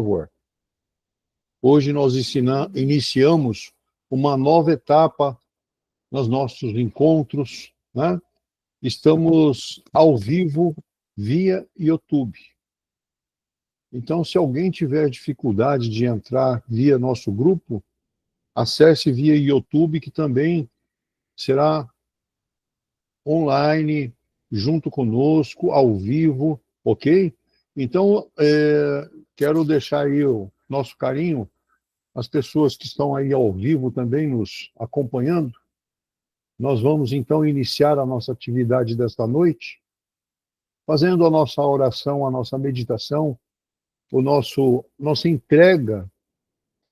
favor. Hoje nós iniciamos uma nova etapa nos nossos encontros, né? Estamos ao vivo via YouTube. Então, se alguém tiver dificuldade de entrar via nosso grupo, acesse via YouTube, que também será online, junto conosco, ao vivo, ok? Então, quero deixar aí o nosso carinho, as pessoas que estão aí ao vivo também nos acompanhando. Nós vamos, então, iniciar a nossa atividade desta noite, fazendo a nossa oração, a nossa meditação, nossa entrega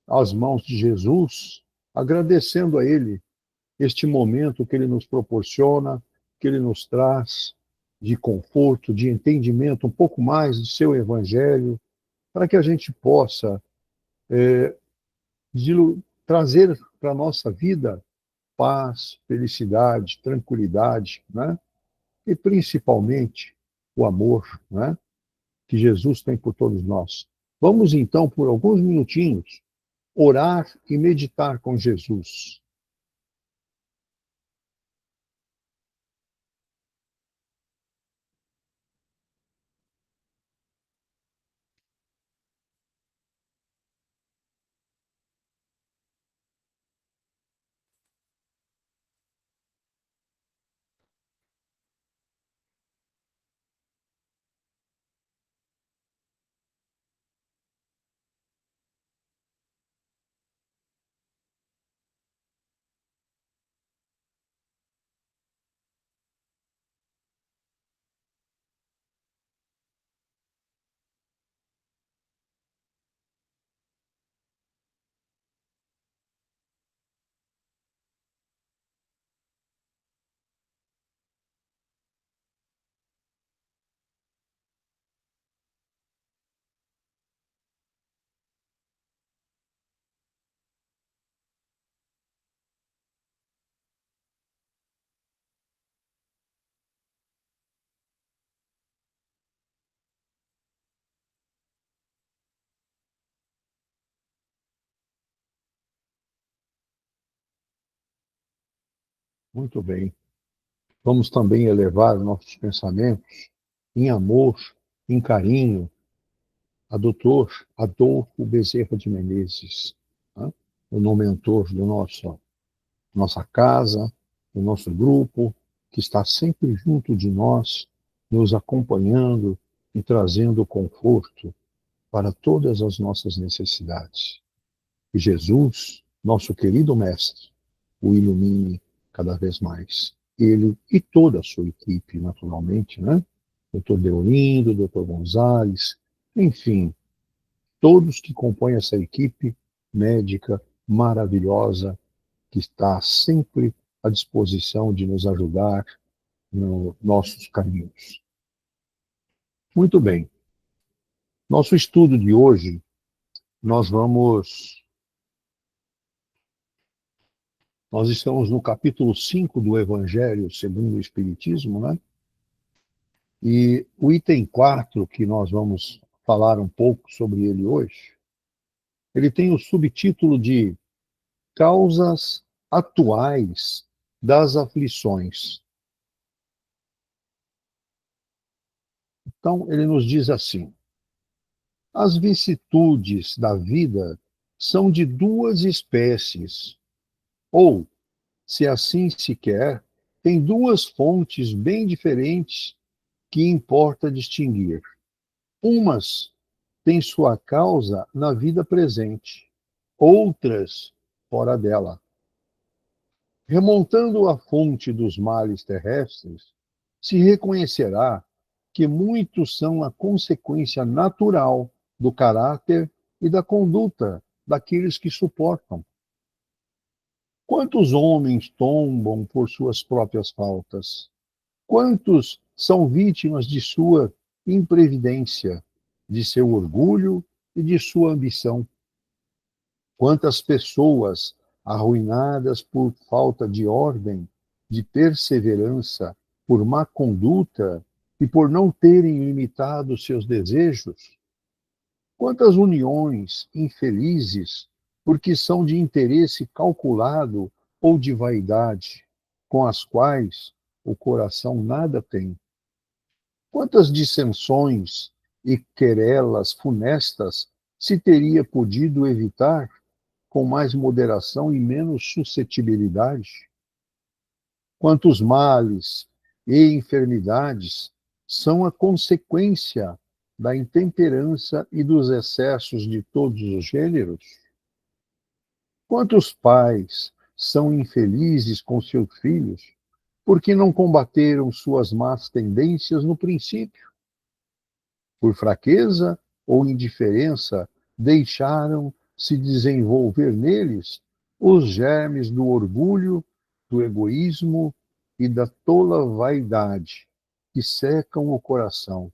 às mãos de Jesus, agradecendo a Ele este momento que Ele nos proporciona, que Ele nos traz de conforto, de entendimento, um pouco mais do seu Evangelho, para que a gente possa trazer para a nossa vida paz, felicidade, tranquilidade, né? E principalmente o amor, né? Que Jesus tem por todos nós. Vamos então, por alguns minutinhos, orar e meditar com Jesus. Muito bem. Vamos também elevar nossos pensamentos em amor, em carinho, a doutor Adolfo Bezerra de Menezes, né? O mentor do nossa casa, do nosso grupo, que está sempre junto de nós, nos acompanhando e trazendo conforto para todas as nossas necessidades. Que Jesus, nosso querido Mestre, o ilumine cada vez mais. Ele e toda a sua equipe, naturalmente, né? Doutor Deolindo, doutor Gonzalez, enfim, todos que compõem essa equipe médica maravilhosa, que está sempre à disposição de nos ajudar nos nossos caminhos. Muito bem. Nosso estudo de hoje, nós estamos no capítulo 5 do Evangelho segundo o Espiritismo, né? E o item 4, que nós vamos falar um pouco sobre ele hoje, ele tem o subtítulo de Causas Atuais das Aflições. Então, ele nos diz assim: as vicissitudes da vida são de duas espécies, ou, se assim se quer, tem duas fontes bem diferentes que importa distinguir. Umas têm sua causa na vida presente, outras fora dela. Remontando à fonte dos males terrestres, se reconhecerá que muitos são a consequência natural do caráter e da conduta daqueles que suportam. Quantos homens tombam por suas próprias faltas? Quantos são vítimas de sua imprevidência, de seu orgulho e de sua ambição? Quantas pessoas arruinadas por falta de ordem, de perseverança, por má conduta e por não terem limitado seus desejos? Quantas uniões infelizes, porque são de interesse calculado ou de vaidade, com as quais o coração nada tem. Quantas dissensões e querelas funestas se teria podido evitar com mais moderação e menos suscetibilidade? Quantos males e enfermidades são a consequência da intemperança e dos excessos de todos os gêneros? Quantos pais são infelizes com seus filhos porque não combateram suas más tendências no princípio? Por fraqueza ou indiferença, deixaram se desenvolver neles os germes do orgulho, do egoísmo e da tola vaidade, que secam o coração.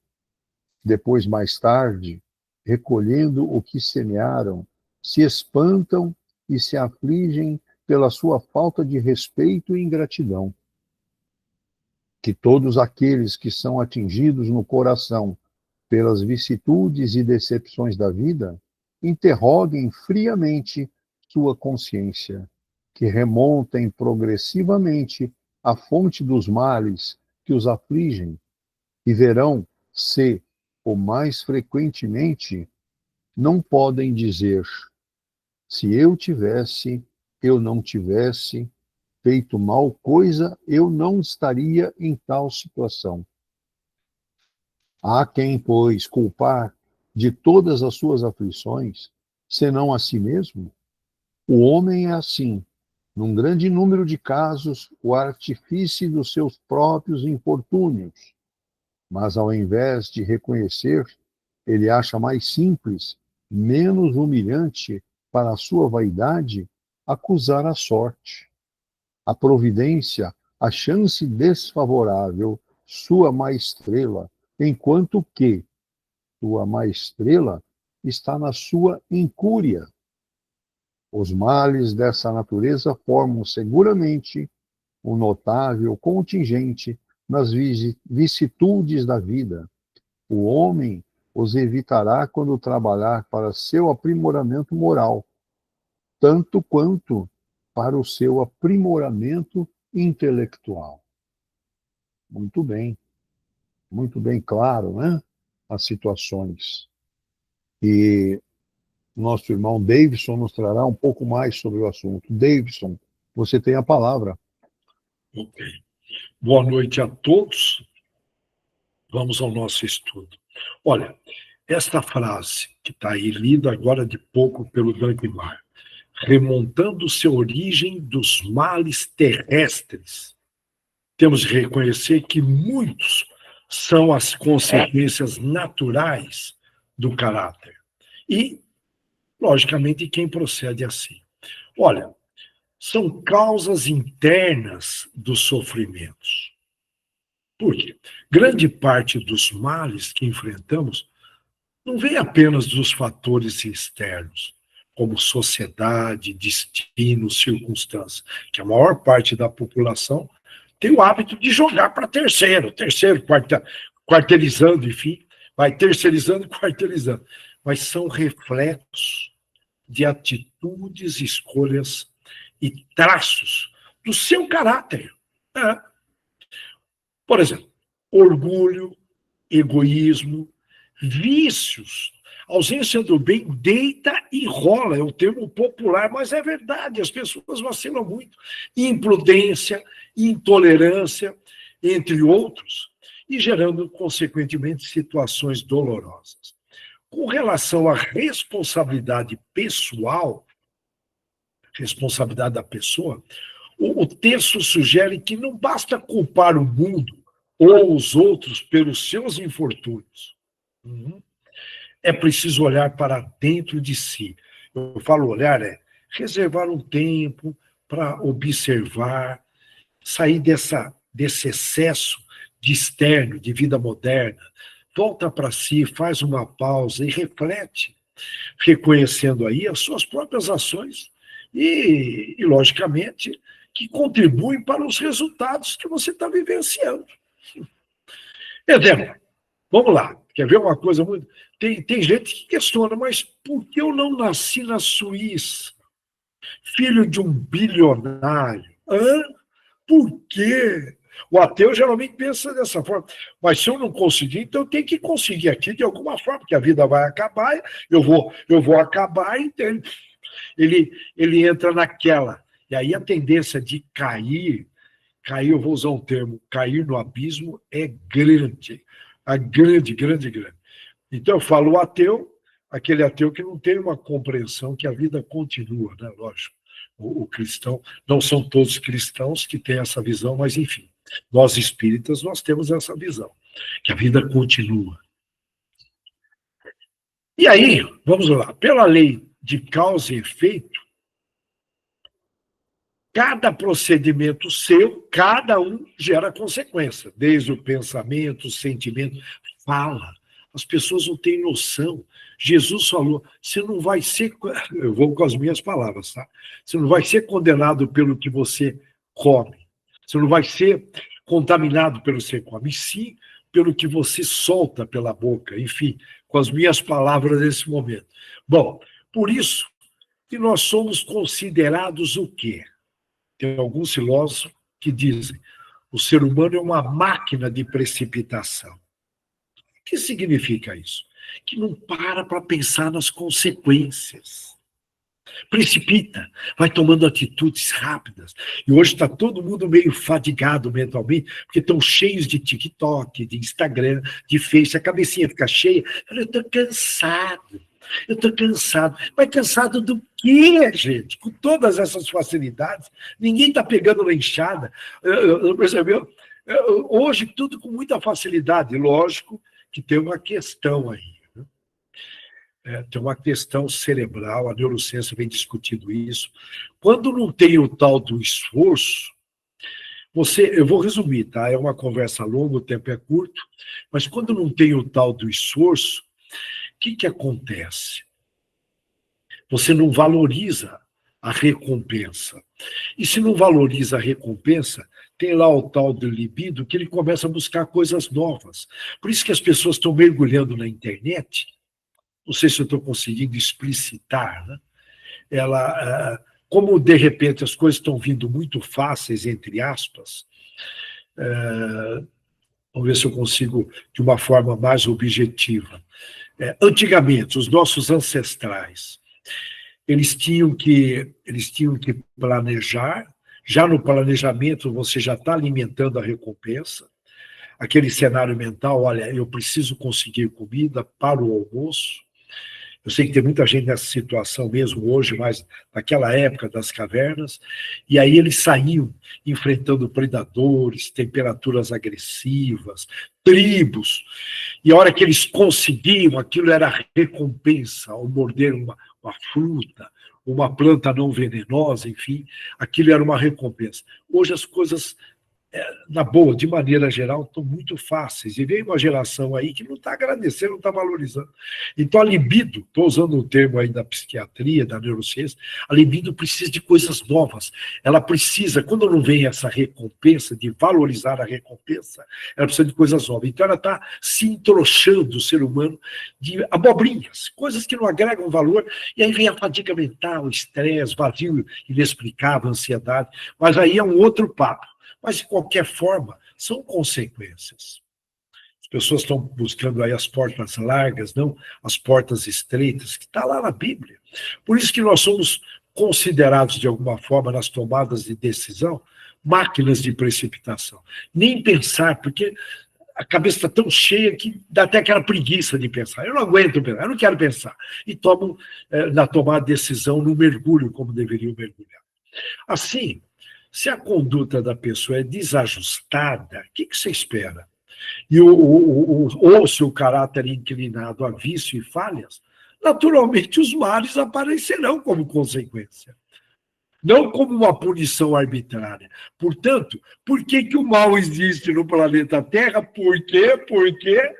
Depois, mais tarde, recolhendo o que semearam, se espantam e se afligem pela sua falta de respeito e ingratidão. Que todos aqueles que são atingidos no coração pelas vicissitudes e decepções da vida, interroguem friamente sua consciência, que remontem progressivamente à fonte dos males que os afligem, e verão se, ou mais frequentemente, não podem dizer: se eu não tivesse feito mal coisa, eu não estaria em tal situação. Há quem, pois, culpar de todas as suas aflições, senão a si mesmo? O homem é assim, num grande número de casos, o artífice dos seus próprios infortúnios. Mas, ao invés de reconhecer, ele acha mais simples, menos humilhante para a sua vaidade, acusar a sorte, a providência, a chance desfavorável, sua má estrela, enquanto que sua má estrela está na sua incúria. Os males dessa natureza formam seguramente um notável contingente nas vicissitudes da vida. O homem os evitará quando trabalhar para seu aprimoramento moral, tanto quanto para o seu aprimoramento intelectual. Muito bem claro, né? As situações. E nosso irmão Davidson nos trará um pouco mais sobre o assunto. Davidson, você tem a palavra. Ok. Boa noite a todos. Vamos ao nosso estudo. Olha, esta frase que está aí lida agora de pouco pelo Dankmar, remontando-se a origem dos males terrestres, temos de reconhecer que muitos são as consequências naturais do caráter. E, logicamente, quem procede assim. Olha, são causas internas dos sofrimentos. Por quê? Grande parte dos males que enfrentamos não vem apenas dos fatores externos, como sociedade, destino, circunstância, que a maior parte da população tem o hábito de jogar para terceiro, quarteirizando, enfim, vai terceirizando e quarteirizando. Mas são reflexos de atitudes, escolhas e traços do seu caráter. Por exemplo, orgulho, egoísmo, vícios. Ausência do bem deita e rola, é o termo popular, mas é verdade, as pessoas vacilam muito. Imprudência, intolerância, entre outros, e gerando, consequentemente, situações dolorosas. Com relação à responsabilidade pessoal, responsabilidade da pessoa, o texto sugere que não basta culpar o mundo ou os outros pelos seus infortúnios. É preciso olhar para dentro de si. Eu falo olhar, reservar um tempo para observar, sair desse excesso de externo, de vida moderna. Volta para si, faz uma pausa e reflete, reconhecendo aí as suas próprias ações e logicamente, que contribuem para os resultados que você está vivenciando. Exemplo, vamos lá. Quer ver uma coisa muito... Tem gente que questiona, mas por que eu não nasci na Suíça? Filho de um bilionário. Hã? Por quê? O ateu geralmente pensa dessa forma. Mas se eu não conseguir, então eu tenho que conseguir aqui de alguma forma, porque a vida vai acabar, eu vou acabar, então ele entra naquela. E aí a tendência de cair, eu vou usar um termo, cair no abismo é grande. Grande. Então eu falo o ateu, aquele ateu que não tem uma compreensão que a vida continua, né? Lógico. O cristão, não são todos cristãos que têm essa visão, mas enfim, nós espíritas, nós temos essa visão, que a vida continua. E aí, vamos lá, pela lei de causa e efeito, cada procedimento seu, cada um gera consequência, desde o pensamento, o sentimento, fala. As pessoas não têm noção. Jesus falou, você não vai ser, eu vou com as minhas palavras, tá? Você não vai ser condenado pelo que você come. Você não vai ser contaminado pelo que você come, e sim pelo que você solta pela boca. Enfim, com as minhas palavras nesse momento. Bom, por isso que nós somos considerados o quê? Tem alguns filósofos que dizem o ser humano é uma máquina de precipitação. O que significa isso? Que não para pensar nas consequências. Precipita, vai tomando atitudes rápidas. E hoje está todo mundo meio fadigado mentalmente, porque estão cheios de TikTok, de Instagram, de Face, a cabecinha fica cheia. Eu estou cansado. Mas cansado do quê, gente? Com todas essas facilidades, ninguém está pegando na enxada. Percebeu? Hoje, tudo com muita facilidade. Lógico que tem uma questão aí. Tem uma questão cerebral, a neurociência vem discutindo isso. Quando não tem o tal do esforço, eu vou resumir, tá? É uma conversa longa, o tempo é curto, mas quando não tem o tal do esforço, o que acontece? Você não valoriza a recompensa. E se não valoriza a recompensa, tem lá o tal do libido, que ele começa a buscar coisas novas. Por isso que as pessoas estão mergulhando na internet, não sei se eu estou conseguindo explicitar, né? Como de repente as coisas estão vindo muito fáceis, entre aspas, vamos ver se eu consigo de uma forma mais objetiva. Antigamente, os nossos ancestrais, eles tinham que planejar, já no planejamento você já está alimentando a recompensa, aquele cenário mental, olha, eu preciso conseguir comida para o almoço. Eu sei que tem muita gente nessa situação mesmo hoje, mas naquela época das cavernas, e aí eles saíam enfrentando predadores, temperaturas agressivas, tribos, e a hora que eles conseguiam, aquilo era recompensa, ao morder uma fruta, uma planta não venenosa, enfim, aquilo era uma recompensa. Hoje as coisas, na boa, de maneira geral, estão muito fáceis. E vem uma geração aí que não está agradecendo, não está valorizando. Então, a libido, estou usando um termo aí da psiquiatria, da neurociência, a libido precisa de coisas novas. Ela precisa, quando não vem essa recompensa, de valorizar a recompensa, ela precisa de coisas novas. Então, ela está se entroxando, o ser humano, de abobrinhas, coisas que não agregam valor, e aí vem a fadiga mental, o estresse, vazio inexplicável, ansiedade. Mas aí é um outro papo. Mas, de qualquer forma, são consequências. As pessoas estão buscando aí as portas largas, não as portas estreitas, que está lá na Bíblia. Por isso que nós somos considerados, de alguma forma, nas tomadas de decisão, máquinas de precipitação. Nem pensar, porque a cabeça está tão cheia que dá até aquela preguiça de pensar. Eu não aguento pensar, eu não quero pensar. E tomam, na tomada de decisão, no mergulho, como deveriam mergulhar. Assim, se a conduta da pessoa é desajustada, o que você espera? Ou se o caráter é inclinado a vício e falhas, naturalmente os males aparecerão como consequência. Não como uma punição arbitrária. Portanto, por que o mal existe no planeta Terra? Por quê? Porque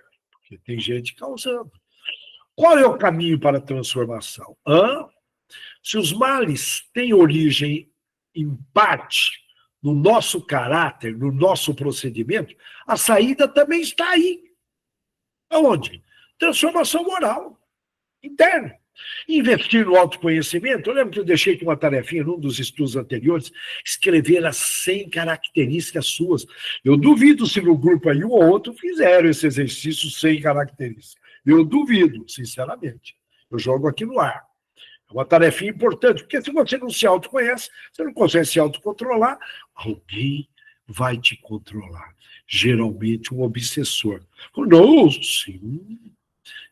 tem gente causando. Qual é o caminho para a transformação? Se os males têm origem em parte no nosso caráter, no nosso procedimento, a saída também está aí. Aonde? Transformação moral interna. Investir no autoconhecimento. Eu lembro que eu deixei com uma tarefinha num dos estudos anteriores, escrever as 100 características suas. Eu duvido se no grupo aí um ou outro fizeram esse exercício 100 características. Eu duvido, sinceramente. Eu jogo aqui no ar. É uma tarefinha importante, porque se você não se autoconhece, você não consegue se autocontrolar, alguém vai te controlar. Geralmente um obsessor. Não, sim,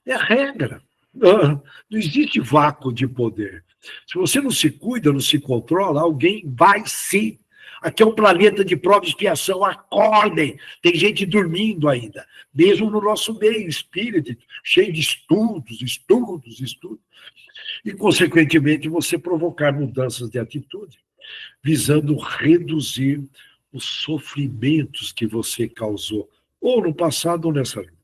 é a regra. Não existe vácuo de poder. Se você não se cuida, não se controla, alguém vai sim. Aqui é um planeta de prova e expiação. Acordem! Tem gente dormindo ainda, mesmo no nosso meio espírita, cheio de estudos. E, consequentemente, você provocar mudanças de atitude, visando reduzir os sofrimentos que você causou, ou no passado ou nessa vida.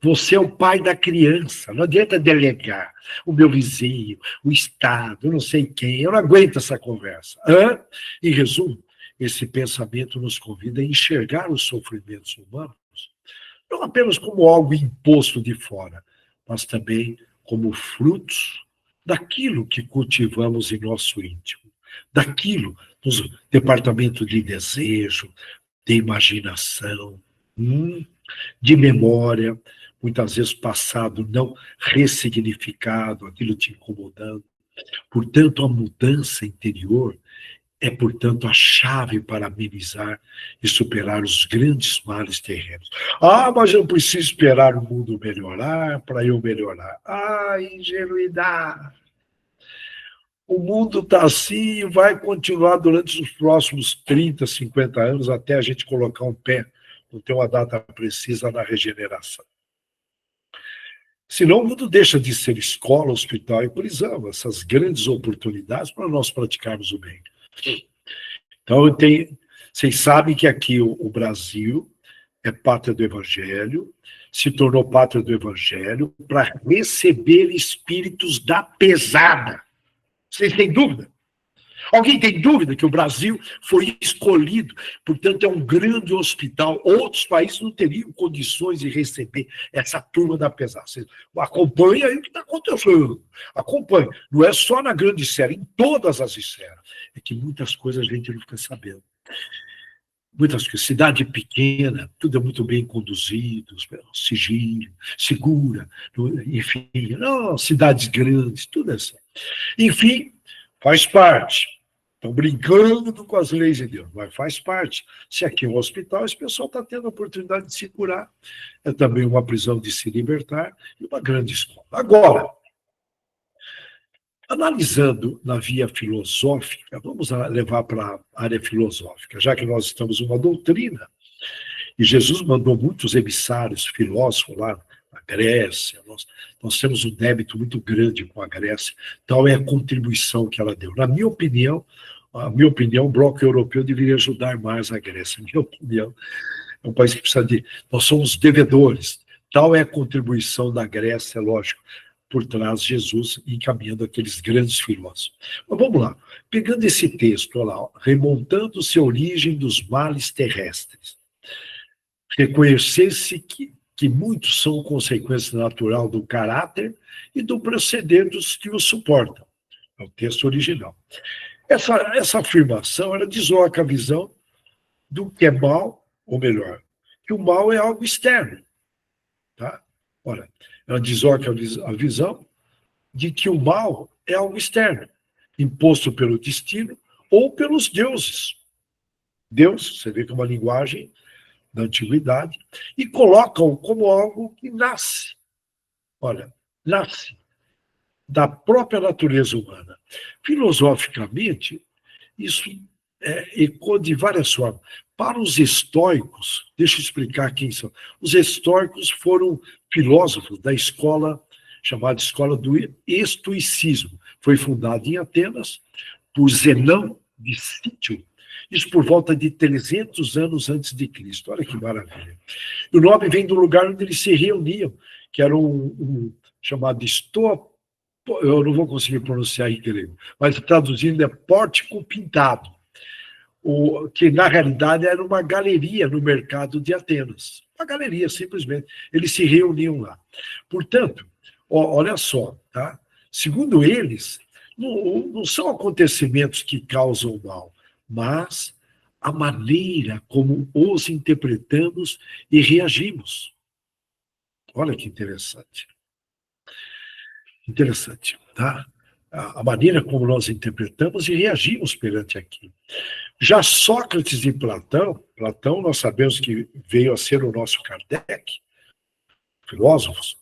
Você é o pai da criança, não adianta delegar o meu vizinho, o Estado, eu não sei quem, eu não aguento essa conversa. Em resumo, esse pensamento nos convida a enxergar os sofrimentos humanos, não apenas como algo imposto de fora, mas também como frutos daquilo que cultivamos em nosso íntimo, daquilo nos departamento de desejo, de imaginação, de memória, muitas vezes passado não ressignificado, aquilo te incomodando. Portanto, a mudança interior é, portanto, a chave para amenizar e superar os grandes males terrenos. Mas eu preciso esperar o mundo melhorar para eu melhorar. Ingenuidade! O mundo está assim e vai continuar durante os próximos 30, 50 anos, até a gente colocar um pé, não ter uma data precisa na regeneração. Senão o mundo deixa de ser escola, hospital e prisão, essas grandes oportunidades para nós praticarmos o bem. Então, vocês sabem que aqui o Brasil é pátria do Evangelho, se tornou pátria do Evangelho para receber espíritos da pesada. Vocês têm dúvida? Alguém tem dúvida que o Brasil foi escolhido, portanto é um grande hospital, outros países não teriam condições de receber essa turma da pesada. Acompanhe aí o que está acontecendo, acompanhe, não é só na grande esfera, em todas as esferas, é que muitas coisas a gente não fica sabendo. Muitas coisas, cidade pequena, tudo é muito bem conduzido, sigilo, segura, enfim, não, cidades grandes, tudo é assim. Enfim, faz parte. Estão brincando com as leis de Deus, mas faz parte. Se aqui é um hospital, esse pessoal está tendo a oportunidade de se curar. É também uma prisão de se libertar e uma grande escola. Agora, analisando na via filosófica, vamos levar para a área filosófica, já que nós estamos numa doutrina, e Jesus mandou muitos emissários, filósofos lá na Grécia, nós temos um débito muito grande com a Grécia, tal é a contribuição que ela deu. Na minha opinião, o bloco europeu deveria ajudar mais a Grécia. Na minha opinião, é um país que precisa de... Nós somos devedores. Tal é a contribuição da Grécia, lógico, por trás de Jesus, encaminhando aqueles grandes filósofos. Mas vamos lá. Pegando esse texto, olha lá, remontando-se a origem dos males terrestres. Reconhecer-se que muitos são consequência natural do caráter e do proceder dos que o suportam. É o texto original. Essa afirmação, ela desloca a visão do que é mal, ou melhor, que o mal é algo externo. Tá? Ora, ela desloca a visão de que o mal é algo externo, imposto pelo destino ou pelos deuses. Deus, você vê que é uma linguagem da antiguidade, e colocam como algo que nasce. Olha, nasce da própria natureza humana. Filosoficamente, isso ecoa de várias formas. Para os estoicos, deixa eu explicar quem são. Os estoicos foram filósofos da escola, chamada Escola do Estoicismo. Foi fundada em Atenas por Zenão de Cítio, isso por volta de 300 anos antes de Cristo. Olha que maravilha. E o nome vem do lugar onde eles se reuniam, que era um chamado eu não vou conseguir pronunciar em grego, mas traduzindo é pórtico pintado, que na realidade era uma galeria no mercado de Atenas. Uma galeria, simplesmente. Eles se reuniam lá. Portanto, olha só, tá? Segundo eles, não são acontecimentos que causam mal, mas a maneira como os interpretamos e reagimos. Olha que interessante. Interessante, tá? A maneira como nós interpretamos e reagimos perante aquilo. Já Sócrates e Platão nós sabemos que veio a ser o nosso Kardec, filósofos,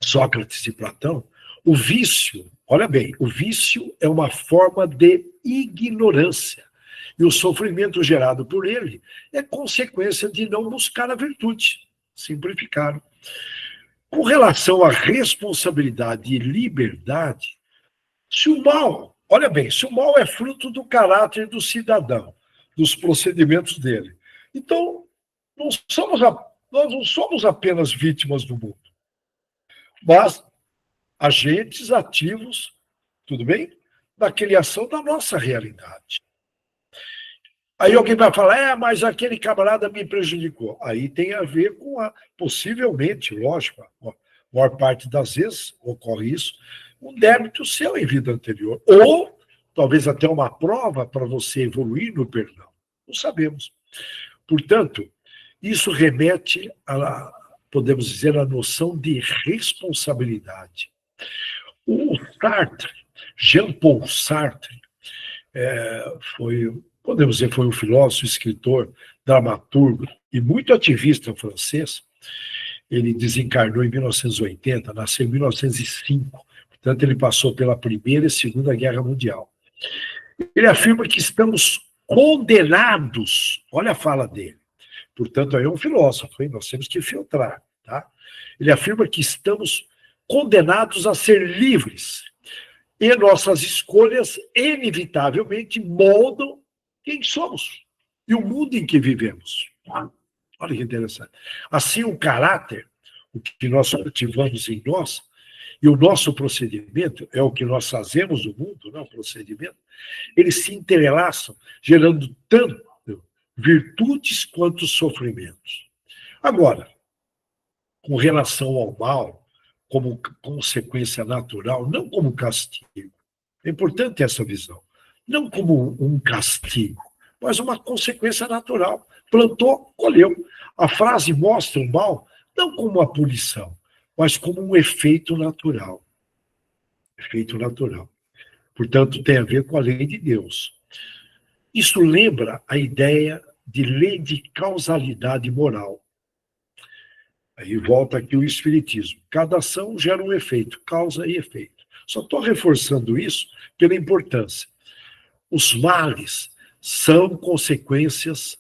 Sócrates e Platão, o vício, olha bem, o vício é uma forma de ignorância. E o sofrimento gerado por ele é consequência de não buscar a virtude. Simplificaram. Com relação à responsabilidade e liberdade, se o mal, olha bem, se o mal é fruto do caráter do cidadão, dos procedimentos dele, então nós não somos apenas vítimas do mundo, mas agentes ativos, tudo bem? Da criação da nossa realidade. Aí alguém vai falar, mas aquele camarada me prejudicou. Aí tem a ver com possivelmente, lógico, a maior parte das vezes ocorre isso, um débito seu em vida anterior. Ou talvez até uma prova para você evoluir no perdão. Não sabemos. Portanto, isso remete podemos dizer, a noção de responsabilidade. O Sartre, Jean-Paul Sartre, podemos dizer, foi um filósofo, escritor, dramaturgo e muito ativista francês. Ele desencarnou em 1980, nasceu em 1905. Portanto, ele passou pela Primeira e Segunda Guerra Mundial. Ele afirma que estamos condenados, olha a fala dele. Portanto, aí é um filósofo, hein? Nós temos que filtrar. Tá? Ele afirma que estamos condenados a ser livres. E nossas escolhas, inevitavelmente, moldam quem somos e o mundo em que vivemos. Olha que interessante. Assim, o caráter, o que nós cultivamos em nós, e o nosso procedimento, é o que nós fazemos no mundo, não é o procedimento, eles se entrelaçam, gerando tanto virtudes quanto sofrimentos. Agora, com relação ao mal, como consequência natural, não como castigo. É importante essa visão. Não como um castigo, mas uma consequência natural. Plantou, colheu. A frase mostra o mal não como uma punição, mas como um efeito natural. Efeito natural. Portanto, tem a ver com a lei de Deus. Isso lembra a ideia de lei de causalidade moral. Aí volta aqui o espiritismo. Cada ação gera um efeito, causa e efeito. Só estou reforçando isso pela importância. Os males são consequências,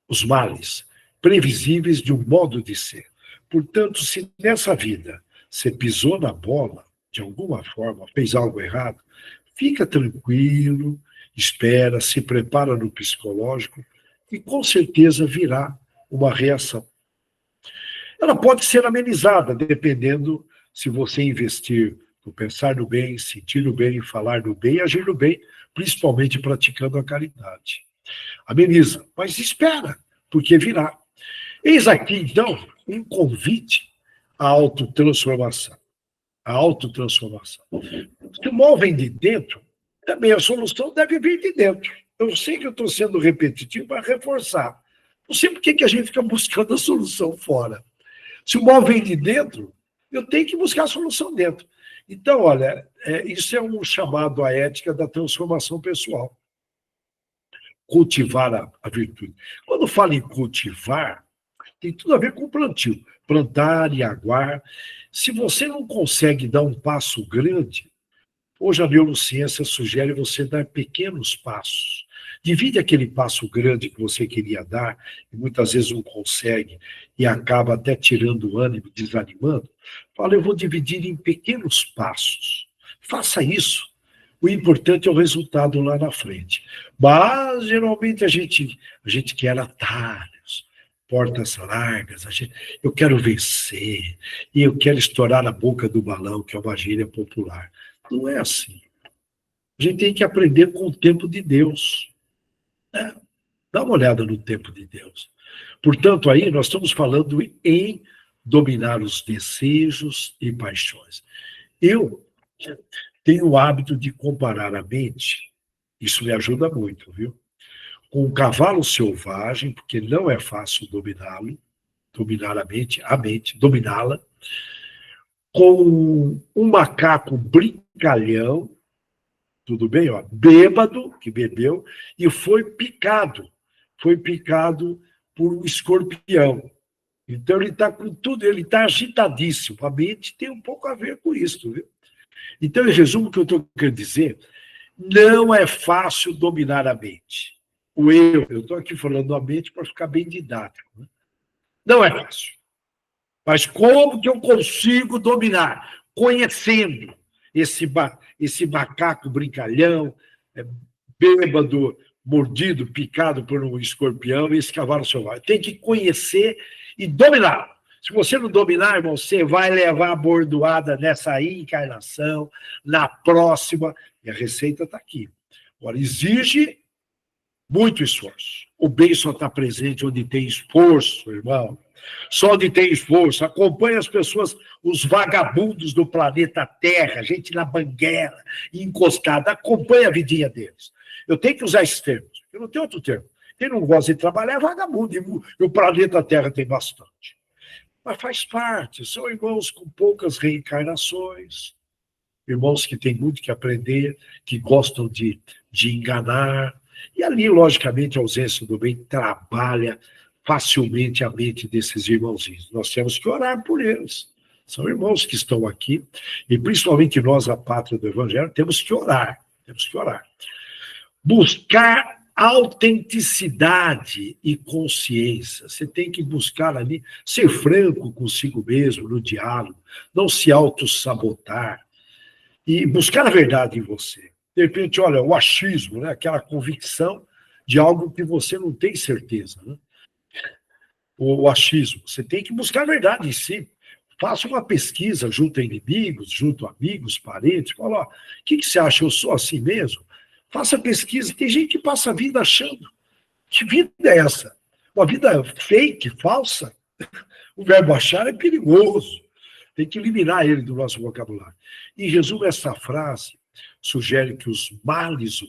os males previsíveis de um modo de ser. Portanto, se nessa vida você pisou na bola, de alguma forma, fez algo errado, fica tranquilo, espera, se prepara no psicológico e com certeza virá uma reação. Ela pode ser amenizada, dependendo se você investir no pensar no bem, sentir no bem, falar no bem, agir no bem, principalmente praticando a caridade. Ameniza, mas espera, porque virá. Eis aqui, então, um convite à autotransformação. A autotransformação. Se o mal vem de dentro, também a solução deve vir de dentro. Eu sei que eu estou sendo repetitivo para reforçar. Não sei por que a gente fica buscando a solução fora. Se o mal vem de dentro, eu tenho que buscar a solução dentro. Então, olha, isso é um chamado à ética da transformação pessoal. Cultivar a virtude. Quando falo em cultivar, tem tudo a ver com plantio. Plantar e aguar. Se você não consegue dar um passo grande, hoje a neurociência sugere você dar pequenos passos. Divide aquele passo grande que você queria dar, e muitas vezes não consegue, e acaba até tirando o ânimo, desanimando. Fala, eu vou dividir em pequenos passos. Faça isso. O importante é o resultado lá na frente. Mas, geralmente, a gente quer atalhos, portas largas, eu quero vencer, e eu quero estourar a boca do balão, que é uma gíria popular. Não é assim. A gente tem que aprender com o tempo de Deus. Dá uma olhada no tempo de Deus. Portanto, aí nós estamos falando em dominar os desejos e paixões. Eu tenho o hábito de comparar a mente, isso me ajuda muito, viu? Com um cavalo selvagem, porque não é fácil dominá-lo, dominar a mente, dominá-la, com um macaco brincalhão, tudo bem, ó, bêbado, que bebeu, e foi picado por um escorpião. Então ele está com tudo, ele está agitadíssimo. A mente tem um pouco a ver com isso, viu? Então, em resumo, o que eu estou querendo dizer, não é fácil dominar a mente. Eu estou aqui falando a mente para ficar bem didático. Né? Não é fácil. Mas como que eu consigo dominar? Conhecendo esse macaco brincalhão, bêbado, mordido, picado por um escorpião e esse cavalo selvagem. Tem que conhecer e dominar. Se você não dominar, irmão, você vai levar a bordoada nessa encarnação, na próxima, e a receita está aqui. Agora, exige muito esforço. O bem só está presente onde tem esforço, irmão. Só onde tem esforço. Acompanhe as pessoas, os vagabundos do planeta Terra, gente na banguela, encostada. Acompanhe a vidinha deles. Eu tenho que usar esses termos. Eu não tenho outro termo. Quem não gosta de trabalhar é vagabundo. E o planeta Terra tem bastante. Mas faz parte. São irmãos com poucas reencarnações. Irmãos que têm muito que aprender, que gostam de enganar. E ali, logicamente, a ausência do bem trabalha facilmente a mente desses irmãozinhos. Nós temos que orar por eles. São irmãos que estão aqui, e principalmente nós, a pátria do Evangelho, temos que orar. Temos que orar. Buscar autenticidade e consciência. Você tem que buscar ali, ser franco consigo mesmo no diálogo, não se autossabotar, e buscar a verdade em você. De repente, olha, o achismo, né? Aquela convicção de algo que você não tem certeza. Né? O achismo, você tem que buscar a verdade em si. Faça uma pesquisa junto a inimigos, junto a amigos, parentes, fala, ó, o que você acha? Eu sou assim mesmo? Faça pesquisa. Tem gente que passa a vida achando. Que vida é essa? Uma vida fake, falsa? O verbo achar é perigoso. Tem que eliminar ele do nosso vocabulário. Em resumo, essa frase sugere que os males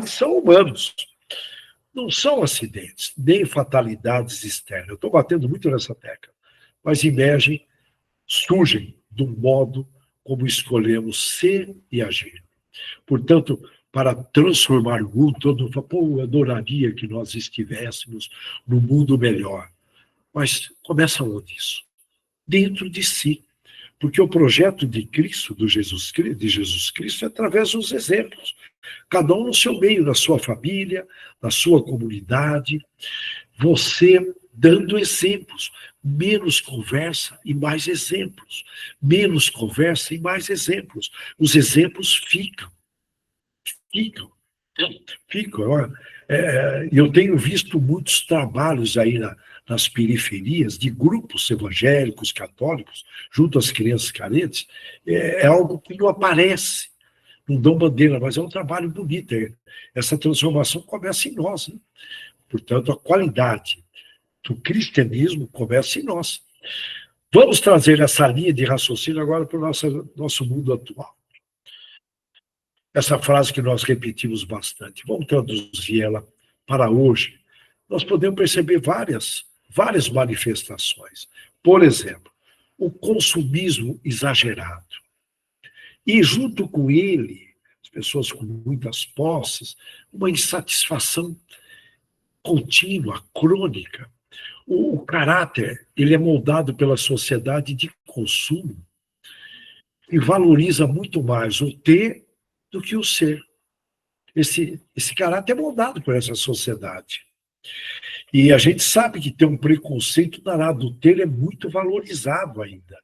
são humanos, não são acidentes, nem fatalidades externas. Eu estou batendo muito nessa tecla, mas emergem, surgem do modo como escolhemos ser e agir. Portanto, para transformar o mundo, todo mundo fala, pô, eu adoraria que nós estivéssemos no mundo melhor. Mas começa onde isso? Dentro de si. Porque o projeto de Cristo, de Jesus Cristo, é através dos exemplos. Cada um no seu meio, na sua família, na sua comunidade. Você dando exemplos. Menos conversa e mais exemplos. Menos conversa e mais exemplos. Os exemplos ficam. Eu tenho visto muitos trabalhos aí nas periferias de grupos evangélicos, católicos, junto às crianças carentes. É algo que não aparece, não dão bandeira, mas é um trabalho bonito. Essa transformação começa em nós. Né? Portanto, a qualidade do cristianismo começa em nós. Vamos trazer essa linha de raciocínio agora para o nosso mundo atual. Essa frase que nós repetimos bastante, vamos traduzir ela para hoje. Nós podemos perceber várias manifestações. Por exemplo, o consumismo exagerado. E junto com ele, as pessoas com muitas posses, uma insatisfação contínua, crônica. O caráter, ele é moldado pela sociedade de consumo e valoriza muito mais o ter do que o ser. Esse caráter é moldado por essa sociedade. E a gente sabe que tem um preconceito danado. O ter é muito valorizado ainda.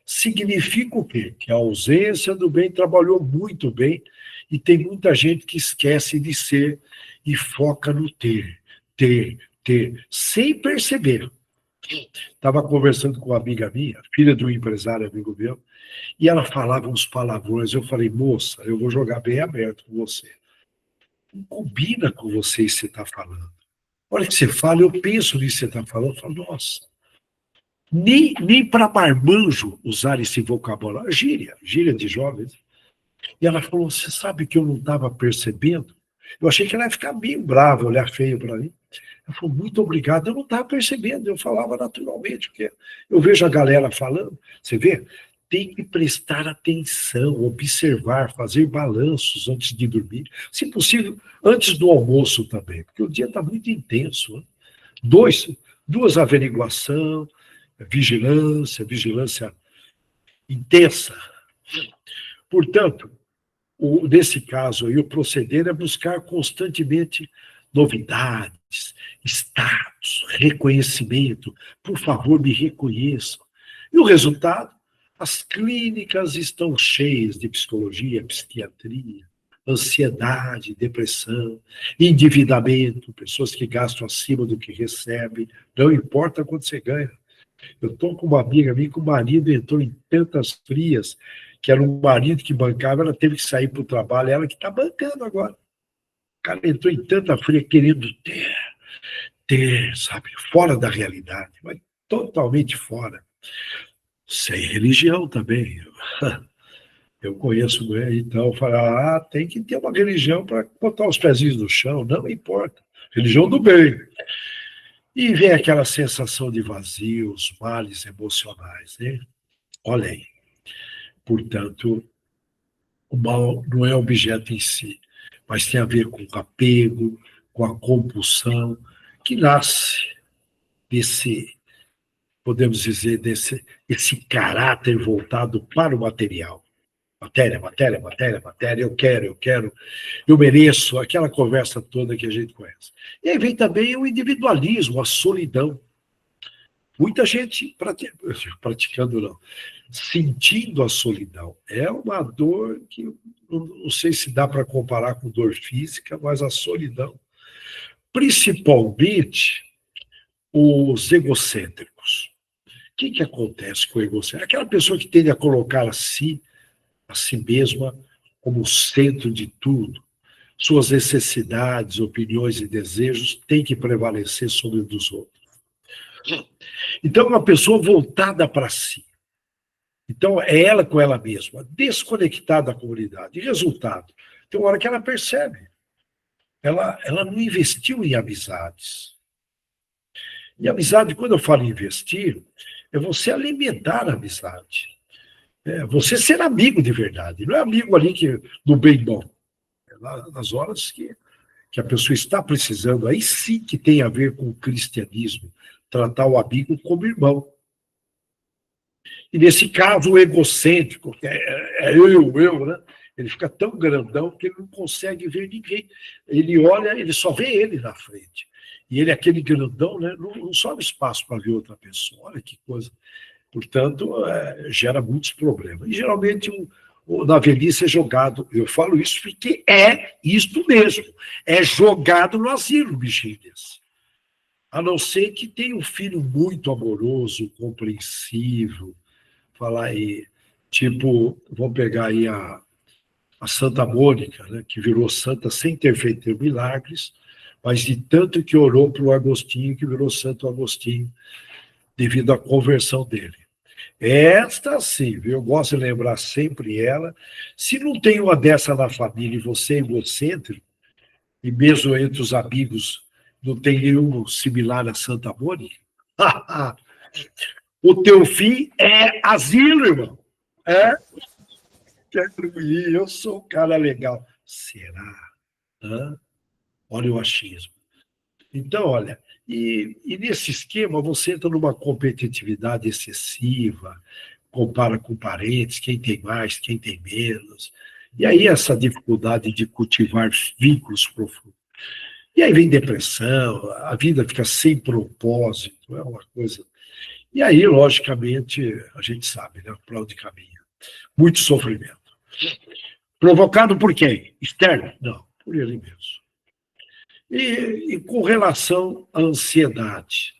Significa o quê? Que a ausência do bem trabalhou muito bem e tem muita gente que esquece de ser e foca no ter, sem perceber. Estava conversando com uma amiga minha, filha de um empresário amigo meu, e ela falava uns palavrões. Eu falei, moça, eu vou jogar bem aberto com você. Não combina com você isso que você está falando. A hora que você fala, eu penso nisso que você está falando, eu falo, nossa, nem para marmanjo usar esse vocabulário, gíria de jovens. E ela falou, você sabe que eu não estava percebendo? Eu achei que ela ia ficar bem brava, olhar feio para mim. Ela falou, muito obrigado, eu não estava percebendo, eu falava naturalmente, porque eu vejo a galera falando, você vê? Tem que prestar atenção, observar, fazer balanços antes de dormir, se possível, antes do almoço também, porque o dia está muito intenso. Né? Duas averiguação, vigilância intensa. Portanto, nesse caso aí, o proceder é buscar constantemente novidades, status, reconhecimento. Por favor, me reconheçam. E o resultado? As clínicas estão cheias de psicologia, psiquiatria, ansiedade, depressão, endividamento, pessoas que gastam acima do que recebem, não importa quanto você ganha. Eu estou com uma amiga minha que o marido entrou em tantas frias, que era um marido que bancava, ela teve que sair para o trabalho, ela que está bancando agora. O cara entrou em tanta fria querendo ter, sabe, fora da realidade, mas totalmente fora. Sem religião também. Eu conheço, então, falar, tem que ter uma religião para botar os pezinhos no chão, não importa. Religião do bem. E vem aquela sensação de vazio, os males emocionais, né? Olha aí. Portanto, o mal não é objeto em si, mas tem a ver com o apego, com a compulsão, que nasce desse, podemos dizer, esse caráter voltado para o material. Matéria, eu mereço, aquela conversa toda que a gente conhece. E aí vem também o individualismo, a solidão. Muita gente praticando, não, sentindo a solidão. É uma dor que não sei se dá para comparar com dor física, mas a solidão, principalmente os egocêntricos. O que acontece com o egocêntrico? Aquela pessoa que tende a colocar a si mesma, como o centro de tudo. Suas necessidades, opiniões e desejos têm que prevalecer sobre os dos outros. Então, uma pessoa voltada para si. Então, é ela com ela mesma, desconectada da comunidade. E resultado? Tem uma hora que ela percebe. Ela não investiu em amizades. E amizade, quando eu falo em investir, é você alimentar a amizade. É você ser amigo de verdade. Não é amigo ali do bem bom. É nas horas que a pessoa está precisando. Aí sim que tem a ver com o cristianismo. Tratar o amigo como irmão. E nesse caso, o egocêntrico, que é eu, né? Ele fica tão grandão que ele não consegue ver ninguém. Ele olha, ele só vê ele na frente. E ele, aquele grandão, né? Não sobra espaço para ver outra pessoa. Olha que coisa. Portanto, gera muitos problemas. E geralmente, na velhice é jogado, eu falo isso porque é isto mesmo, é jogado no asilo, bichinho desse. A não ser que tenha um filho muito amoroso, compreensivo, falar aí, tipo, vamos pegar aí a Santa Mônica, né, que virou santa sem ter feito milagres, mas de tanto que orou para o Agostinho, que virou Santo Agostinho, devido à conversão dele. Esta sim, eu gosto de lembrar sempre ela. Se não tem uma dessa na família e você é egocêntrico, e mesmo entre os amigos não tem nenhum similar a Santa Mônica, o teu fim é asilo, irmão. Quero ir, eu sou um cara legal. Será? Hã? Olha o achismo. Então, olha, e nesse esquema você entra numa competitividade excessiva, compara com parentes, quem tem mais, quem tem menos. E aí essa dificuldade de cultivar vínculos profundos. E aí vem depressão, a vida fica sem propósito, é uma coisa. E aí, logicamente, a gente sabe, né, para onde caminha. Muito sofrimento. Provocado por quem? Externo? Não, por ele mesmo. E com relação à ansiedade.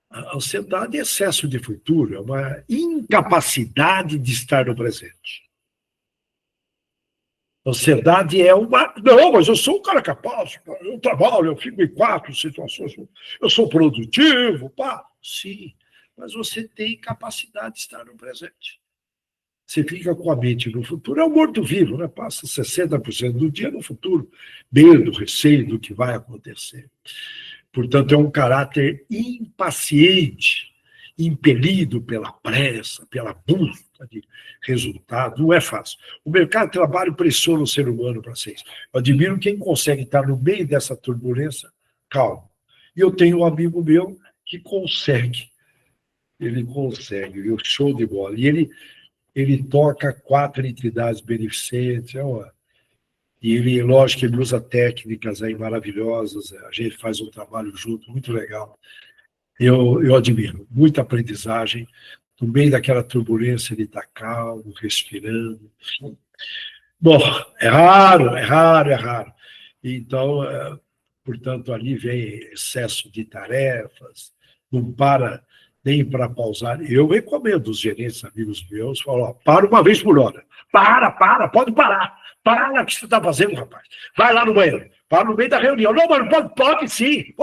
A ansiedade é excesso de futuro, é uma incapacidade de estar no presente. Ansiedade é uma... Não, mas eu sou um cara capaz, eu trabalho, eu fico em 4 situações, eu sou produtivo, pá. Sim, mas você tem capacidade de estar no presente. Você fica com a mente no futuro, é um morto-vivo, né? Passa 60% do dia no futuro, medo, receio do que vai acontecer. Portanto, é um caráter impaciente, impelido pela pressa, pela busca de resultado. Não é fácil. O mercado de trabalho pressiona o ser humano para ser isso. Eu admiro quem consegue estar no meio dessa turbulência calmo. E eu tenho um amigo meu que consegue. Ele consegue, viu? Show de bola. E ele toca 4 entidades beneficentes, e ele, lógico, ele usa técnicas aí maravilhosas, a gente faz um trabalho junto, muito legal. Eu admiro, muita aprendizagem. No meio daquela turbulência, ele está calmo, respirando. Bom, é raro, é raro, é raro. Então, portanto, ali vem excesso de tarefas, não para nem para pausar. Eu recomendo os gerentes, amigos meus, falam, ó, para uma vez por hora. Pode parar. Para o que você está fazendo, rapaz. Vai lá no banheiro. Para no meio da reunião. Não, mano, pode sim.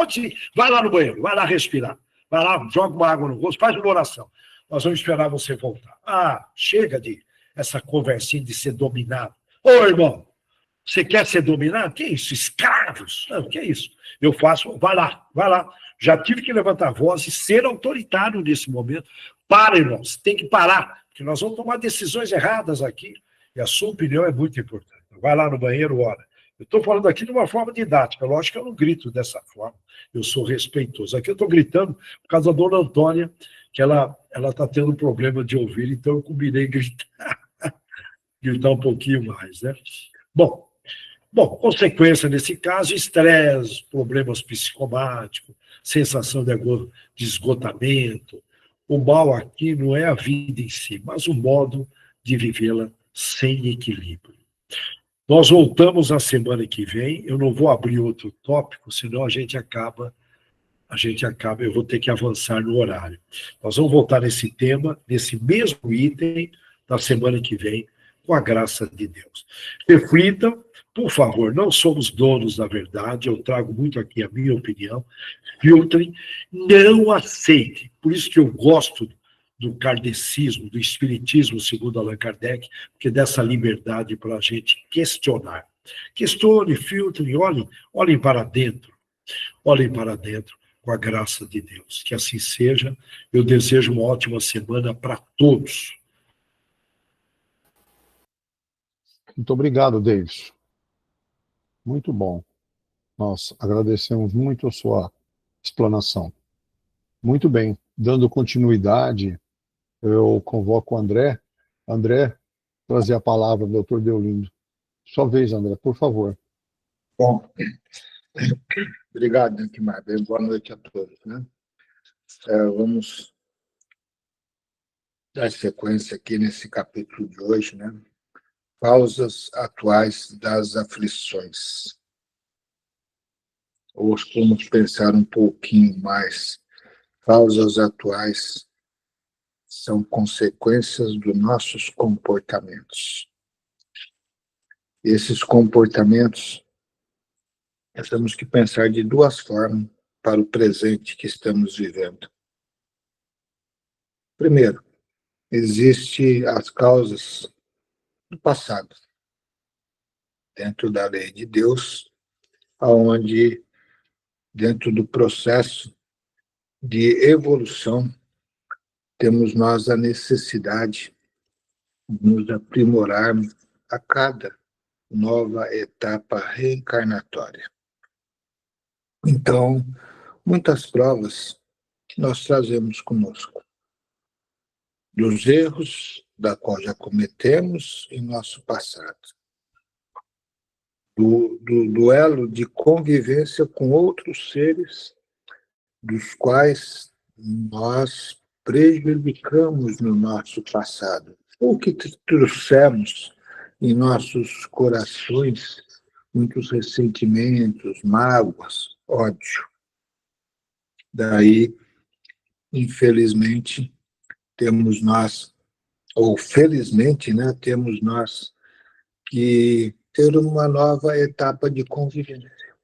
Vai lá no banheiro, vai lá respirar. Vai lá, joga uma água no rosto, faz uma oração. Nós vamos esperar você voltar. Ah, chega de essa conversinha de ser dominado. Ô, irmão, você quer ser dominado? Que isso? Escravos? Não, que isso? Eu faço, vai lá. Já tive que levantar a voz e ser autoritário nesse momento. Para, irmãos, tem que parar, porque nós vamos tomar decisões erradas aqui. E a sua opinião é muito importante. Vai lá no banheiro, ora. Eu estou falando aqui de uma forma didática. Lógico que eu não grito dessa forma. Eu sou respeitoso. Aqui eu estou gritando por causa da dona Antônia, que ela está tendo problema de ouvir, então eu combinei gritar um pouquinho mais, né? Bom, consequência nesse caso, estresse, problemas psicomáticos, sensação de esgotamento. O mal aqui não é a vida em si, mas o modo de vivê-la sem equilíbrio. Nós voltamos na semana que vem, eu não vou abrir outro tópico, senão a gente acaba, eu vou ter que avançar no horário. Nós vamos voltar nesse tema, nesse mesmo item, na semana que vem, com a graça de Deus. Reflitam, por favor, não somos donos da verdade, eu trago muito aqui a minha opinião, filtrem, não aceitem. Por isso que eu gosto do kardecismo, do espiritismo, segundo Allan Kardec, porque dessa liberdade para a gente questionar. Questione, filtrem, olhem para dentro. Olhem para dentro com a graça de Deus. Que assim seja. Eu desejo uma ótima semana para todos. Muito obrigado, Davis. Muito bom. Nós agradecemos muito a sua explanação. Muito bem. Dando continuidade, eu convoco o André. André, trazer a palavra, doutor Deolindo. Sua vez, André, por favor. Bom, obrigado, Neymar. Boa noite a todos. Né? Vamos dar sequência aqui nesse capítulo de hoje, né? Causas atuais das aflições. Hoje vamos pensar um pouquinho mais. Causas atuais são consequências dos nossos comportamentos. Esses comportamentos, nós temos que pensar de duas formas para o presente que estamos vivendo. Primeiro, existem as causas do passado, dentro da lei de Deus, onde, dentro do processo de evolução, temos nós a necessidade de nos aprimorarmos a cada nova etapa reencarnatória. Então, muitas provas que nós trazemos conosco, dos erros da qual já cometemos em nosso passado, do duelo de convivência com outros seres dos quais nós prejudicamos no nosso passado, ou que trouxemos em nossos corações muitos ressentimentos, mágoas, ódio. Daí, infelizmente, temos nós, ou felizmente, né, temos nós que ter uma nova etapa de convivência.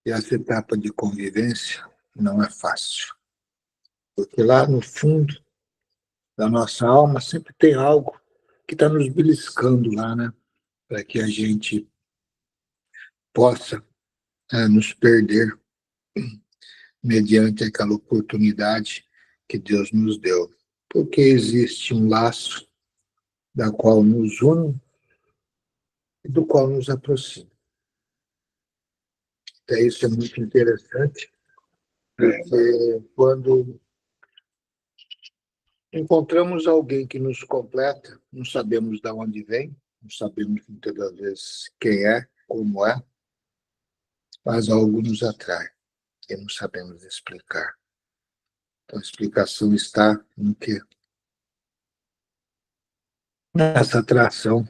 E essa etapa de convivência não é fácil, porque lá no fundo da nossa alma sempre tem algo que está nos beliscando lá, né? Para que a gente possa nos perder mediante aquela oportunidade que Deus nos deu. Porque existe um laço da qual nos une e do qual nos aproxima. Então, isso é muito interessante, porque quando encontramos alguém que nos completa, não sabemos de onde vem, não sabemos muitas das vezes quem é, como é, mas algo nos atrai e não sabemos explicar. Então, a explicação está no quê? Nessa atração,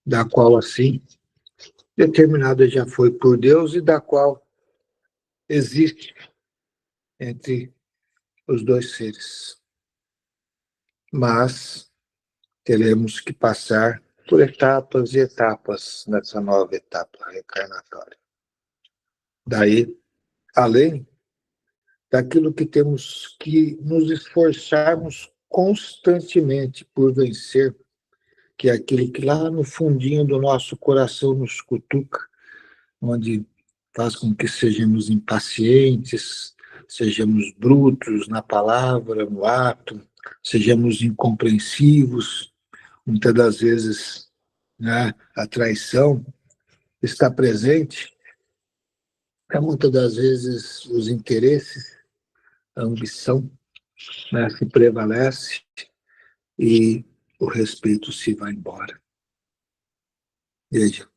da qual, assim, determinada já foi por Deus e da qual existe entre os dois seres. Mas teremos que passar por etapas e etapas nessa nova etapa reencarnatória. Daí, além daquilo que temos que nos esforçarmos constantemente por vencer, que é aquilo que lá no fundinho do nosso coração nos cutuca, onde faz com que sejamos impacientes, sejamos brutos na palavra, no ato, sejamos incompreensivos. Muitas das vezes, né, a traição está presente, muitas das vezes os interesses, a ambição, né, se prevalece e o respeito se vai embora. Veja,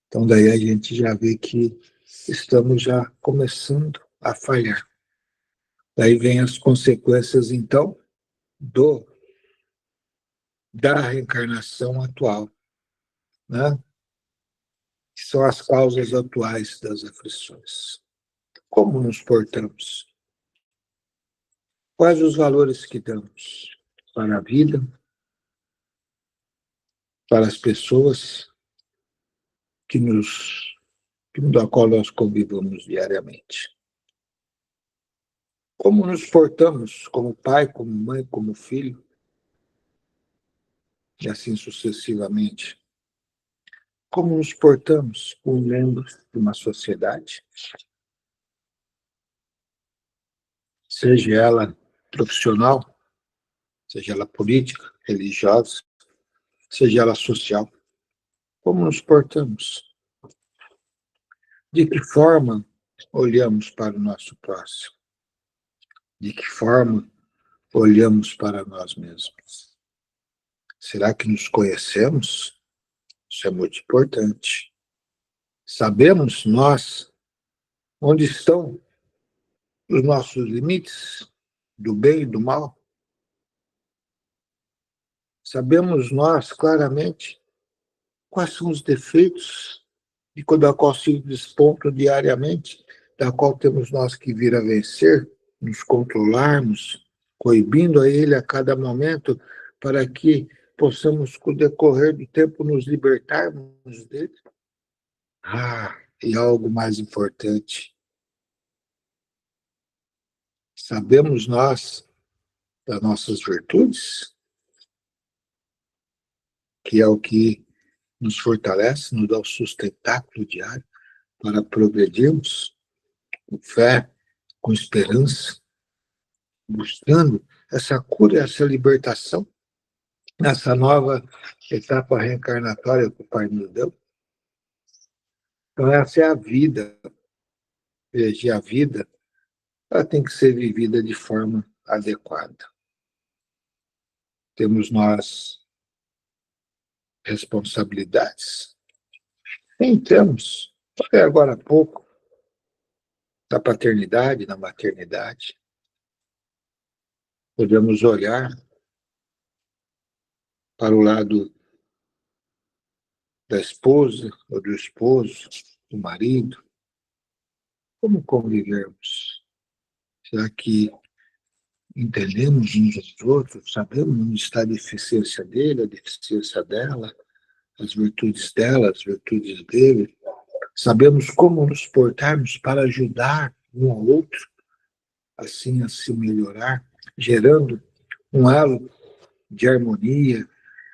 então daí a gente já vê que estamos já começando a falhar. Daí vem as consequências, então, da reencarnação atual, né? Que são as causas atuais das aflições. Como nos portamos? Quais os valores que damos para a vida, para as pessoas da qual nós convivemos diariamente? Como nos portamos como pai, como mãe, como filho, e assim sucessivamente? Como nos portamos como membros de uma sociedade, seja ela profissional, seja ela política, religiosa, seja ela social? Como nos portamos? De que forma olhamos para o nosso próximo? De que forma olhamos para nós mesmos? Será que nos conhecemos? Isso é muito importante. Sabemos nós onde estão os nossos limites do bem e do mal? Sabemos nós claramente quais são os defeitos da qual se despontam diariamente, da qual temos nós que vir a vencer, nos controlarmos, coibindo a ele a cada momento, para que possamos, com o decorrer do tempo, nos libertarmos dele? E algo mais importante. Sabemos nós das nossas virtudes, que é o que nos fortalece, nos dá o sustentáculo diário para progredirmos com fé, com esperança, buscando essa cura, essa libertação, nessa nova etapa reencarnatória que o Pai nos deu. Então, essa é a vida. Veja, a vida ela tem que ser vivida de forma adequada. Temos nós responsabilidades? Sim, temos. Falei agora há pouco da paternidade, da maternidade. Podemos olhar para o lado da esposa ou do esposo, do marido. Como convivermos? Será que entendemos uns aos outros? Sabemos onde está a deficiência dele, a deficiência dela, as virtudes dela, as virtudes dele, sabemos como nos portarmos para ajudar um ao outro, assim a se melhorar, gerando um halo de harmonia,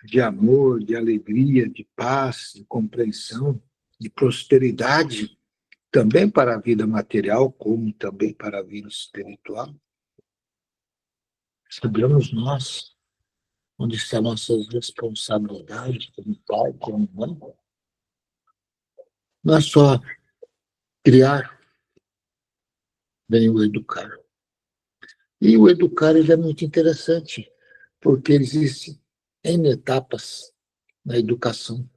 de amor, de alegria, de paz, de compreensão, de prosperidade, também para a vida material, como também para a vida espiritual. Sabemos nós onde estão nossas responsabilidades como pai, como mãe. Não é só criar, nem o educar. E o educar ele é muito interessante, porque existem N etapas na educação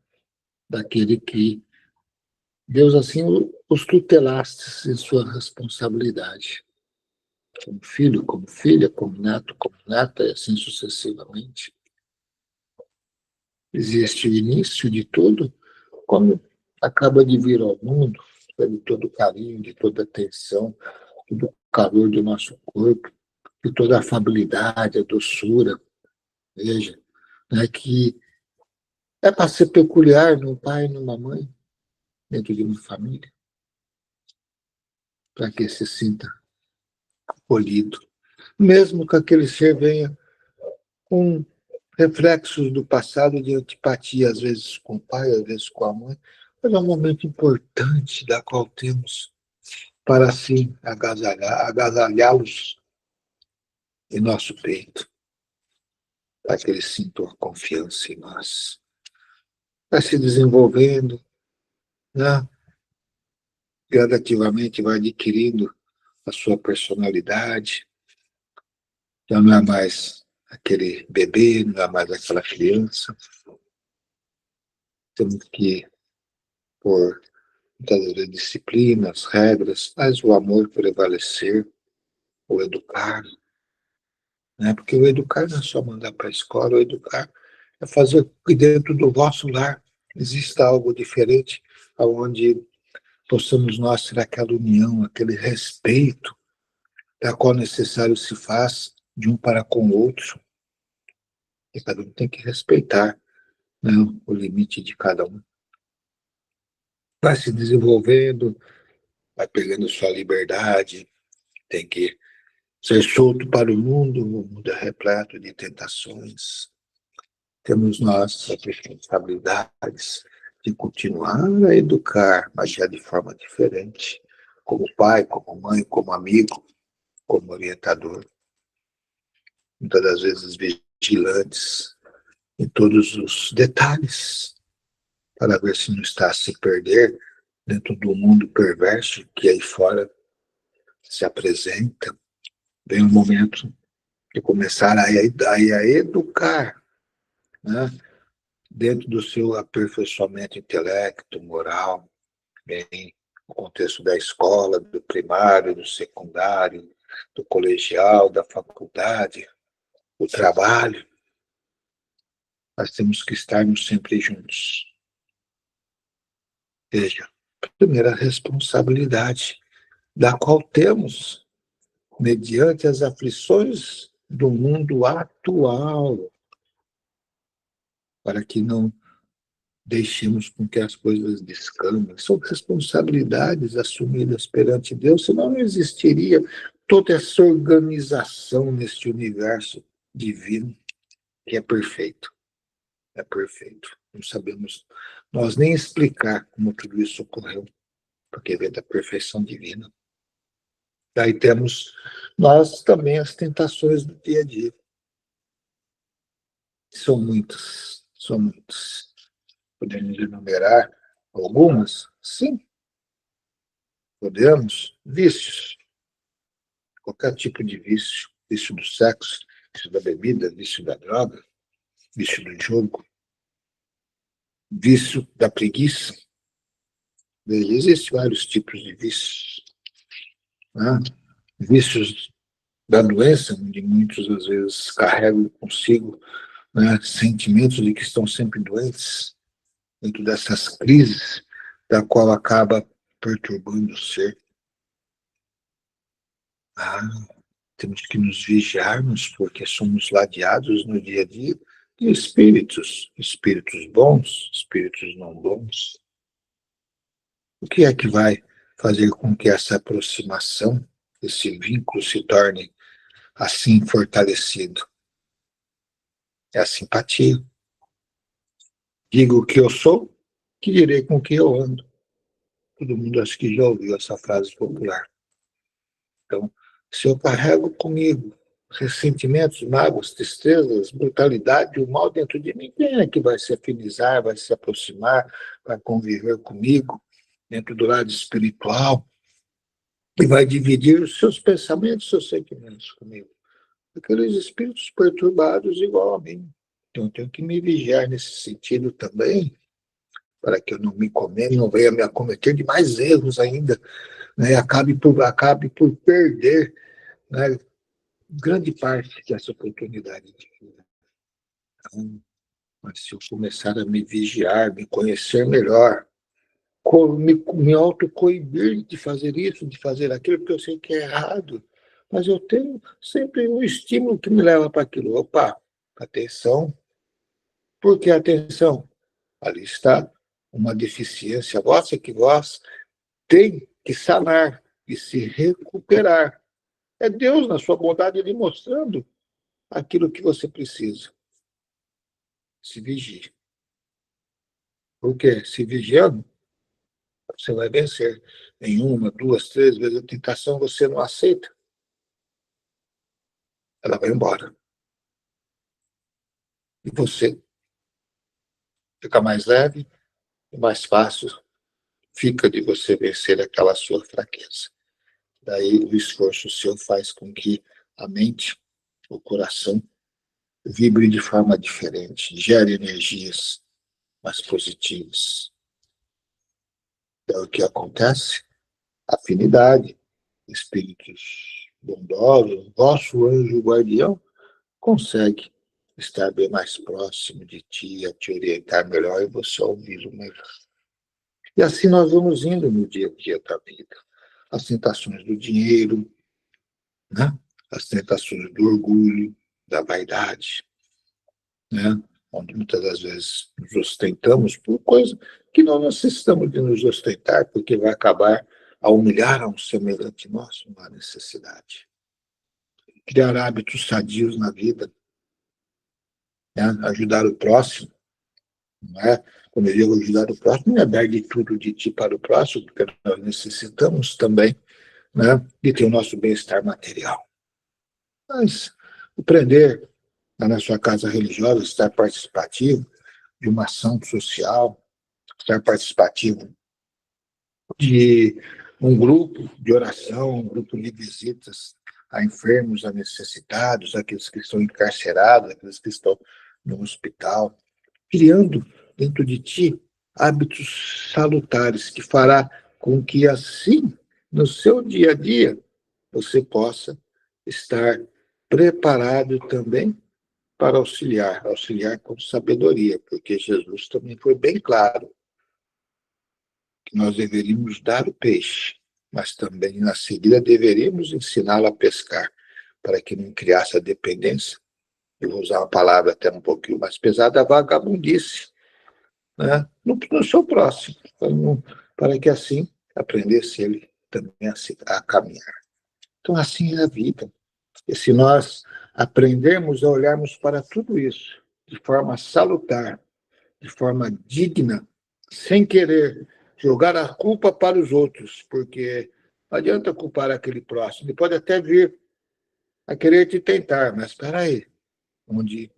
daquele que Deus assim os tutelaste em sua responsabilidade. Como filho, como filha, como neto, como neta, e assim sucessivamente. Existe o início de tudo, quando acaba de vir ao mundo, de todo o carinho, de toda a atenção, do calor do nosso corpo, de toda a afabilidade, a doçura. Veja, né, que é para ser peculiar num pai e numa mãe, dentro de uma família, para que se sinta acolhido. Mesmo que aquele ser venha com reflexos do passado de antipatia, às vezes com o pai, às vezes com a mãe, mas é um momento importante da qual temos para, assim, agasalhá-los em nosso peito, para que eles sintam a confiança em nós. Vai se desenvolvendo, né? Gradativamente vai adquirindo a sua personalidade, já não é mais aquele bebê, não é mais aquela criança. Temos que pôr muitas vezes disciplinas, regras, mas o amor prevalecer, o educar, né? Porque o educar não é só mandar para a escola, o educar é fazer que dentro do vosso lar exista algo diferente, onde possamos nós ter aquela união, aquele respeito, da qual necessário se faz de um para com o outro, e cada um tem que respeitar, né, o limite de cada um. Vai se desenvolvendo, vai pegando sua liberdade, tem que ser solto para o mundo é repleto de tentações. Temos nossas responsabilidades de continuar a educar, mas já de forma diferente, como pai, como mãe, como amigo, como orientador. Muitas das vezes vigilantes em todos os detalhes, para ver se não está a se perder dentro do mundo perverso que aí fora se apresenta. Vem um momento de começar a educar, né? Dentro do seu aperfeiçoamento intelecto, moral, bem, no contexto da escola, do primário, do secundário, do colegial, da faculdade, do trabalho. Nós temos que estarmos sempre juntos. Veja, primeira responsabilidade, da qual temos, mediante as aflições do mundo atual, para que não deixemos com que as coisas descambem. São responsabilidades assumidas perante Deus, senão não existiria toda essa organização neste universo divino, que é perfeito. É perfeito. Não sabemos nós nem explicar como tudo isso ocorreu, porque vem da perfeição divina. Daí temos nós também as tentações do dia a dia. São muitas, são muitas. Podemos enumerar algumas? Sim. Podemos. Vícios. Qualquer tipo de vício. Vício do sexo, vício da bebida, vício da droga, vício do jogo, vício da preguiça. Existem vários tipos de vícios. Né? Vícios da doença, onde muitos às vezes carregam consigo, né, sentimentos de que estão sempre doentes, dentro dessas crises, da qual acaba perturbando o ser. Temos que nos vigiarmos, porque somos ladeados no dia a dia E espíritos bons, espíritos não bons, o que é que vai fazer com que essa aproximação, esse vínculo se torne assim fortalecido? É a simpatia. Digo o que eu sou, que direi com que eu ando. Todo mundo acho que já ouviu essa frase popular. Então, se eu carrego comigo ressentimentos, mágoas, tristezas, brutalidade, o mal dentro de mim, quem é que vai se afinizar, vai se aproximar, vai conviver comigo, dentro do lado espiritual, e vai dividir os seus pensamentos, seus sentimentos comigo? Aqueles espíritos perturbados igual a mim. Então, eu tenho que me vigiar nesse sentido também, para que eu não me cometa, não venha me acometer de mais erros ainda, né? Acabe por perder, né, grande parte dessa oportunidade de vida. Então, mas se eu começar a me vigiar, me conhecer melhor, me autocoibir de fazer isso, de fazer aquilo, porque eu sei que é errado, mas eu tenho sempre um estímulo que me leva para aquilo. Opa, atenção. Por que atenção? Ali está uma deficiência vossa que vós tem que sanar e se recuperar. É Deus, na sua bondade, lhe mostrando aquilo que você precisa. Se vigie. Porque se vigiando, você vai vencer. Em uma, duas, três vezes a tentação você não aceita. Ela vai embora. E você fica mais leve e mais fácil fica de você vencer aquela sua fraqueza. Daí o esforço seu faz com que a mente, o coração, vibre de forma diferente, gere energias mais positivas. Então, o que acontece? Afinidade, espíritos bondosos, vosso anjo guardião consegue estar bem mais próximo de ti, a te orientar melhor e você ouvi-lo melhor. E assim nós vamos indo no dia a dia da vida. As tentações do dinheiro, né? As tentações do orgulho, da vaidade, né? Onde muitas das vezes nos ostentamos por coisa que não necessitamos de nos ostentar, porque vai acabar a humilhar a um semelhante nosso, não há necessidade. Criar hábitos sadios na vida, né? Ajudar o próximo, não é? Quando eu digo ajudar o próximo, não é dar de tudo de ti para o próximo, porque nós necessitamos também, né, de ter o nosso bem-estar material. Mas aprender na sua casa religiosa, estar participativo de uma ação social, estar participativo de um grupo de oração, um grupo de visitas a enfermos, a necessitados, aqueles que estão encarcerados, aqueles que estão no hospital, criando dentro de ti hábitos salutares que fará com que assim, no seu dia a dia, você possa estar preparado também para auxiliar com sabedoria, porque Jesus também foi bem claro que nós deveríamos dar o peixe, mas também, na seguida, deveríamos ensiná-lo a pescar, para que não criasse a dependência. Eu vou usar uma palavra até um pouquinho mais pesada, a vagabundice, né? No seu próximo, para que assim aprendesse ele também a caminhar. Então, assim é a vida. E se nós aprendermos a olharmos para tudo isso de forma salutar, de forma digna, sem querer jogar a culpa para os outros, porque não adianta culpar aquele próximo. Ele pode até vir a querer te tentar, mas espera aí, onde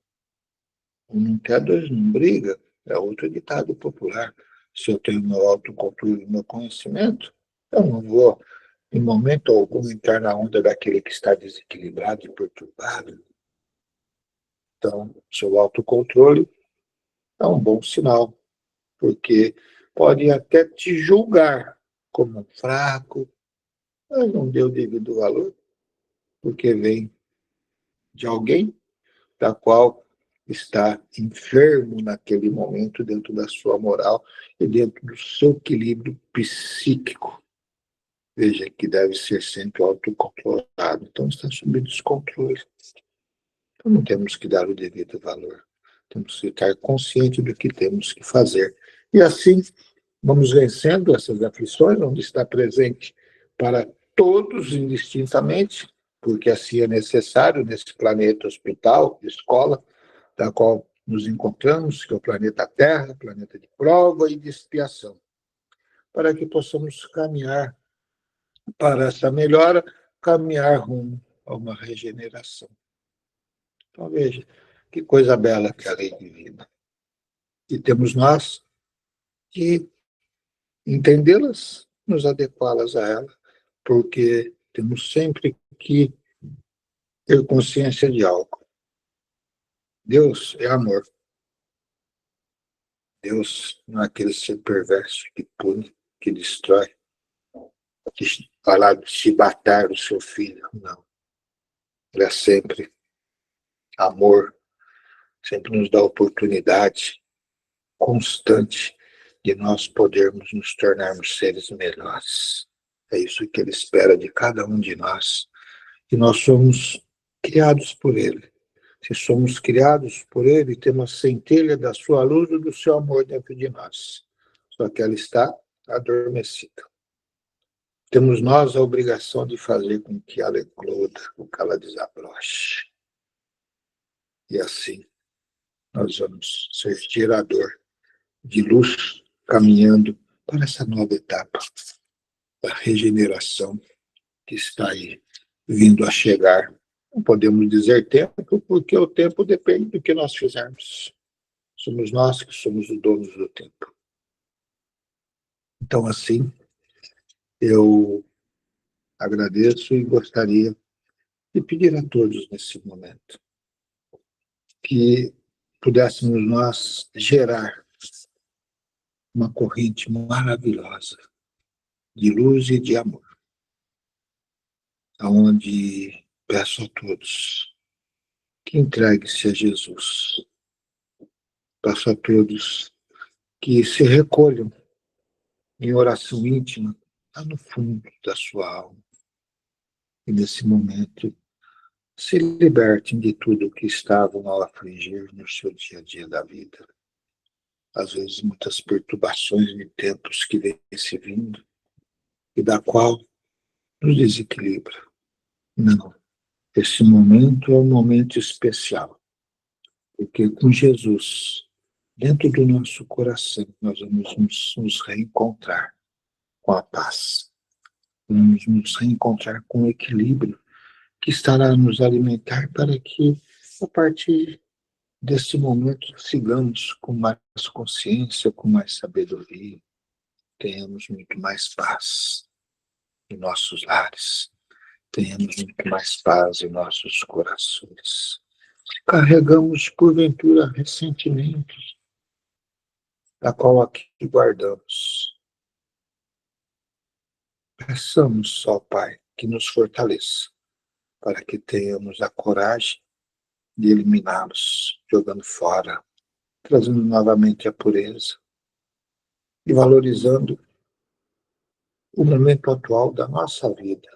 um não quer, dois não briga, é outro ditado popular. Se eu tenho meu autocontrole e meu conhecimento, eu não vou, em momento algum, entrar na onda daquele que está desequilibrado e perturbado. Então, seu autocontrole é um bom sinal, porque podem até te julgar como um fraco, mas não deu devido valor, porque vem de alguém da qual está enfermo naquele momento dentro da sua moral e dentro do seu equilíbrio psíquico. Veja que deve ser sempre autocontrolado. Então está sob descontrole. Então não temos que dar o devido valor. Temos que estar conscientes do que temos que fazer. E assim, vamos vencendo essas aflições, onde está presente para todos indistintamente, porque assim é necessário nesse planeta hospital, escola, da qual nos encontramos, que é o planeta Terra, planeta de prova e de expiação, para que possamos caminhar para essa melhora, caminhar rumo a uma regeneração. Então, veja, que coisa bela que é a lei divina. E temos nós que entendê-las, nos adequá-las a ela, porque temos sempre que ter consciência de algo. Deus é amor. Deus não é aquele ser perverso que pune, que destrói, que fala de chibatar o seu filho. Não. Ele é sempre amor, sempre nos dá oportunidade constante de nós podermos nos tornarmos seres melhores. É isso que ele espera de cada um de nós. E nós somos criados por ele. Se somos criados por ele, temos a centelha da sua luz e do seu amor dentro de nós. Só que ela está adormecida. Temos nós a obrigação de fazer com que ela ecloda, com que ela desabroche. E assim, nós vamos ser gerador de luz, caminhando para essa nova etapa da regeneração que está aí, vindo a chegar. Não podemos dizer tempo, porque o tempo depende do que nós fizermos. Somos nós que somos os donos do tempo. Então, assim, eu agradeço e gostaria de pedir a todos nesse momento que pudéssemos nós gerar uma corrente maravilhosa de luz e de amor, aonde peço a todos que entreguem-se a Jesus. Peço a todos que se recolham em oração íntima, lá no fundo da sua alma. E nesse momento, se libertem de tudo que estavam a afligir no seu dia a dia da vida. Às vezes, muitas perturbações de tempos que vêm se vindo, e da qual nos desequilibra. Não. Esse momento é um momento especial, porque com Jesus, dentro do nosso coração, nós vamos nos reencontrar com a paz. Vamos nos reencontrar com o equilíbrio que estará a nos alimentar para que, a partir desse momento, sigamos com mais consciência, com mais sabedoria, tenhamos muito mais paz em nossos lares, tenhamos muito mais paz em nossos corações. Carregamos, porventura, ressentimentos, da qual aqui guardamos. Peçamos ao Pai que nos fortaleça, para que tenhamos a coragem de eliminá-los, jogando fora, trazendo novamente a pureza e valorizando o momento atual da nossa vida.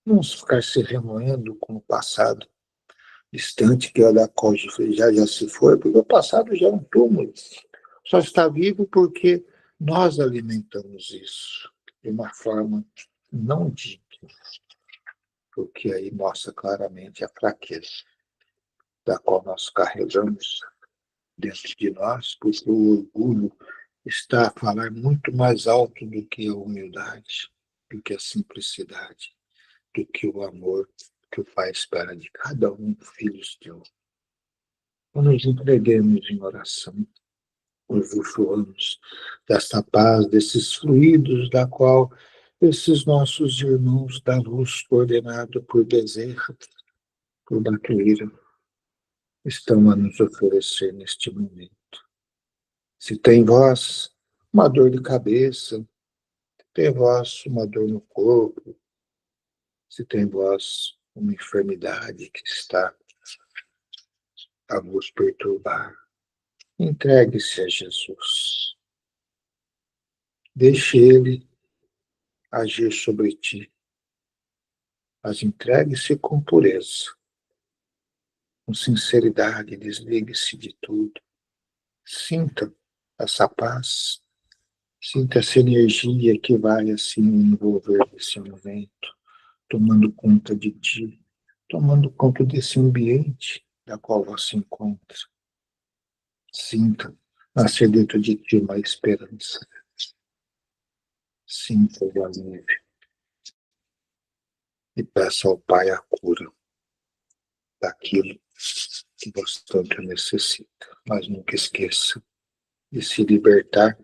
Não ficar se remoendo com o passado distante, que é da qual já se foi, porque o passado já é um túmulo. Só está vivo porque nós alimentamos isso de uma forma não digna, porque aí mostra claramente a fraqueza da qual nós carregamos dentro de nós, porque o orgulho está a falar muito mais alto do que a humildade, do que a simplicidade, do que o amor que o Pai espera de cada um, filhos de um. Então, nos entreguemos em oração, nos usufruamos desta paz, desses fluidos da qual esses nossos irmãos da luz, coordenado por Bezerra, por Batuíra, estão a nos oferecer neste momento. Se tem vós uma dor de cabeça, se tem vós uma dor no corpo, se tem vós uma enfermidade que está a vos perturbar, entregue-se a Jesus. Deixe Ele agir sobre ti, mas entregue-se com pureza, com sinceridade, desligue-se de tudo. Sinta essa paz, sinta essa energia que vai assim envolver esse momento, tomando conta de ti, tomando conta desse ambiente da qual você encontra. Sinta nascer dentro de ti uma esperança. Sinta o alívio e peça ao Pai a cura daquilo que você tanto necessita. Mas nunca esqueça de se libertar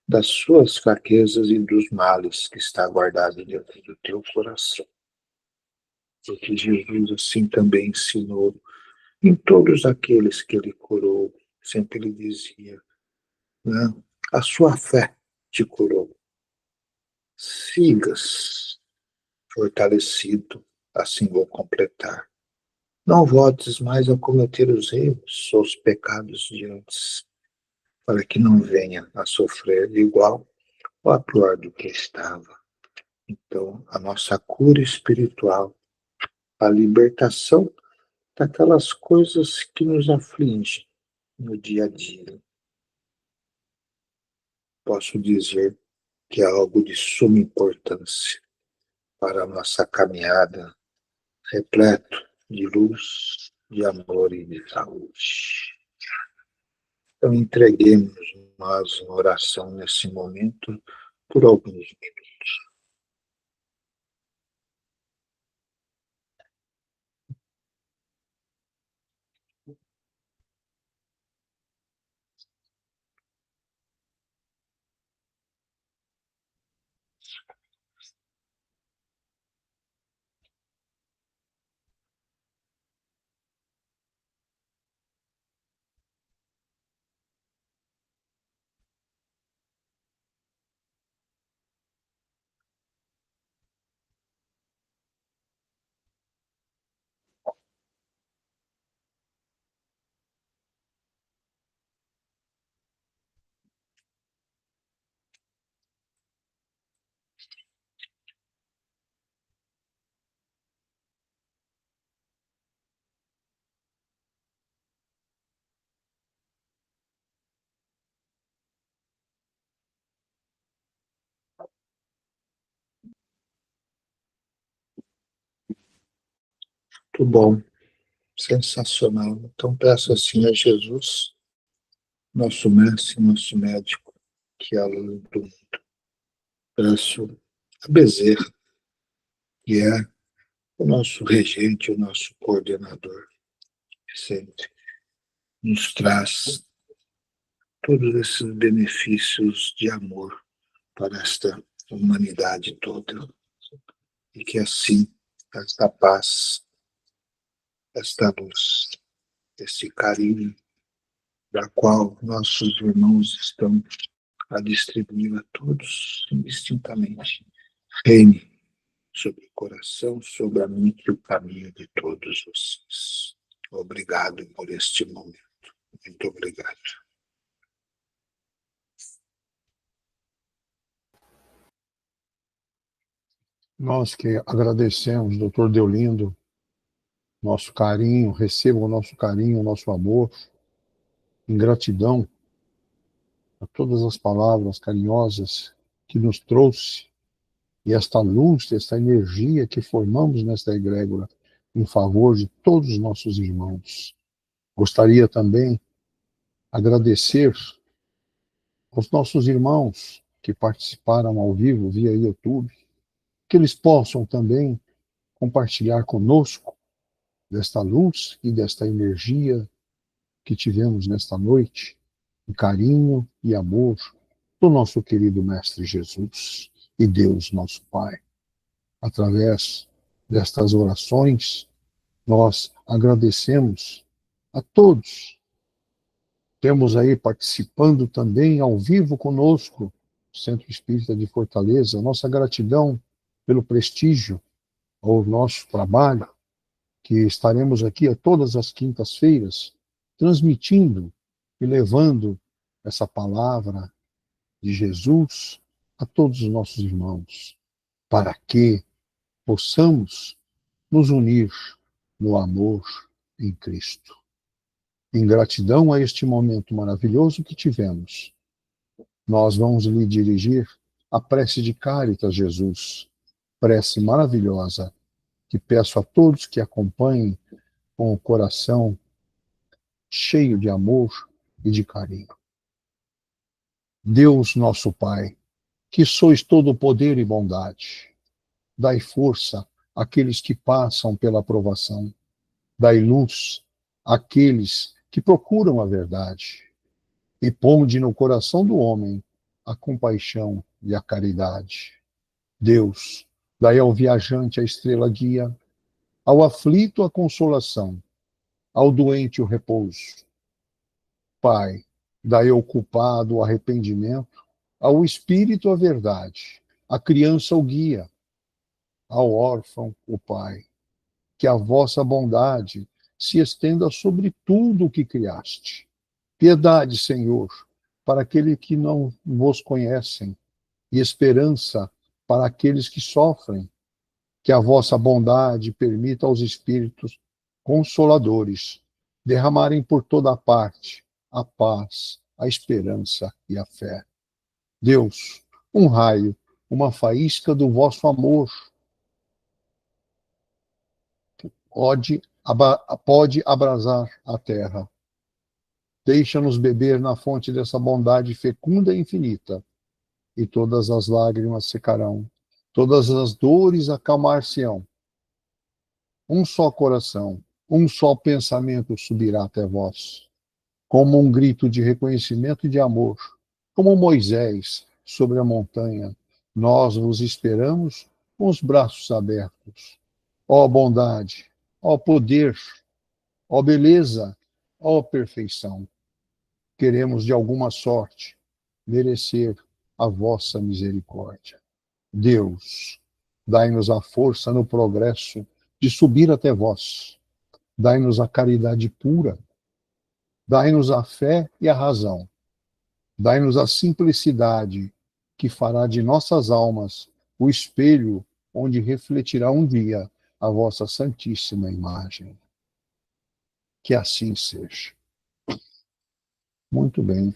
das suas fraquezas e dos males que está guardado dentro do teu coração. Porque Jesus assim também ensinou em todos aqueles que ele curou. Sempre ele dizia, né? A sua fé te curou. Sigas fortalecido, assim vou completar. Não voltes mais a cometer os erros ou os pecados de antes, para que não venha a sofrer igual ou a pior do que estava. Então, a nossa cura espiritual, a libertação daquelas coisas que nos afligem no dia a dia. Posso dizer que é algo de suma importância para a nossa caminhada, repleto de luz, de amor e de saúde. Então, entreguemos nós uma oração nesse momento por alguns minutos. Muito bom, sensacional. Então, peço assim a Jesus, nosso mestre, nosso médico, que é a luz do mundo. Peço a Bezerra, que é o nosso regente, o nosso coordenador, que sempre nos traz todos esses benefícios de amor para esta humanidade toda. E que assim, esta paz, esta luz, esse carinho, da qual nossos irmãos estão a distribuir a todos indistintamente, reine sobre o coração, sobre a mente e o caminho de todos vocês. Obrigado por este momento. Muito obrigado. Nós que agradecemos, doutor Deolindo, nosso carinho, receba o nosso carinho, o nosso amor, em gratidão a todas as palavras carinhosas que nos trouxe e esta luz, esta energia que formamos nesta egrégora em favor de todos os nossos irmãos. Gostaria também agradecer aos nossos irmãos que participaram ao vivo via YouTube, que eles possam também compartilhar conosco desta luz e desta energia que tivemos nesta noite, em carinho e amor do nosso querido Mestre Jesus e Deus nosso Pai. Através destas orações, nós agradecemos a todos. Temos aí participando também ao vivo conosco, Centro Espírita de Fortaleza, nossa gratidão pelo prestígio ao nosso trabalho, que estaremos aqui a todas as quintas-feiras, transmitindo e levando essa palavra de Jesus a todos os nossos irmãos, para que possamos nos unir no amor, em Cristo. Em gratidão a este momento maravilhoso que tivemos, nós vamos lhe dirigir a prece de Caritas Jesus, prece maravilhosa, que peço a todos que acompanhem com o coração cheio de amor e de carinho. Deus nosso Pai, que sois todo poder e bondade, dai força àqueles que passam pela provação, dai luz àqueles que procuram a verdade, e ponde no coração do homem a compaixão e a caridade. Deus, dai ao viajante a estrela guia, ao aflito a consolação, ao doente o repouso. Pai, dai ao culpado o arrependimento, ao espírito a verdade, à criança o guia, ao órfão o Pai. Que a vossa bondade se estenda sobre tudo o que criaste. Piedade, Senhor, para aqueles que não vos conhecem, e esperança para aqueles que sofrem. Que a vossa bondade permita aos espíritos consoladores derramarem por toda parte a paz, a esperança e a fé. Deus, um raio, uma faísca do vosso amor pode abrasar a terra. Deixa-nos beber na fonte dessa bondade fecunda e infinita, e todas as lágrimas secarão, todas as dores acalmar-se-ão. Um só coração, um só pensamento subirá até vós, como um grito de reconhecimento e de amor, como Moisés sobre a montanha. Nós vos esperamos com os braços abertos. Ó bondade, ó poder, ó beleza, ó perfeição. Queremos de alguma sorte merecer a vossa misericórdia. Deus, dai-nos a força no progresso de subir até vós. Dai-nos a caridade pura. Dai-nos a fé e a razão. Dai-nos a simplicidade que fará de nossas almas o espelho onde refletirá um dia a vossa santíssima imagem. Que assim seja. Muito bem.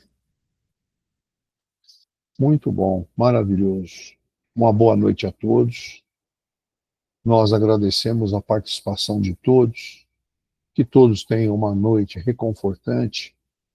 Muito bom, maravilhoso. Uma boa noite a todos. Nós agradecemos a participação de todos. Que todos tenham uma noite reconfortante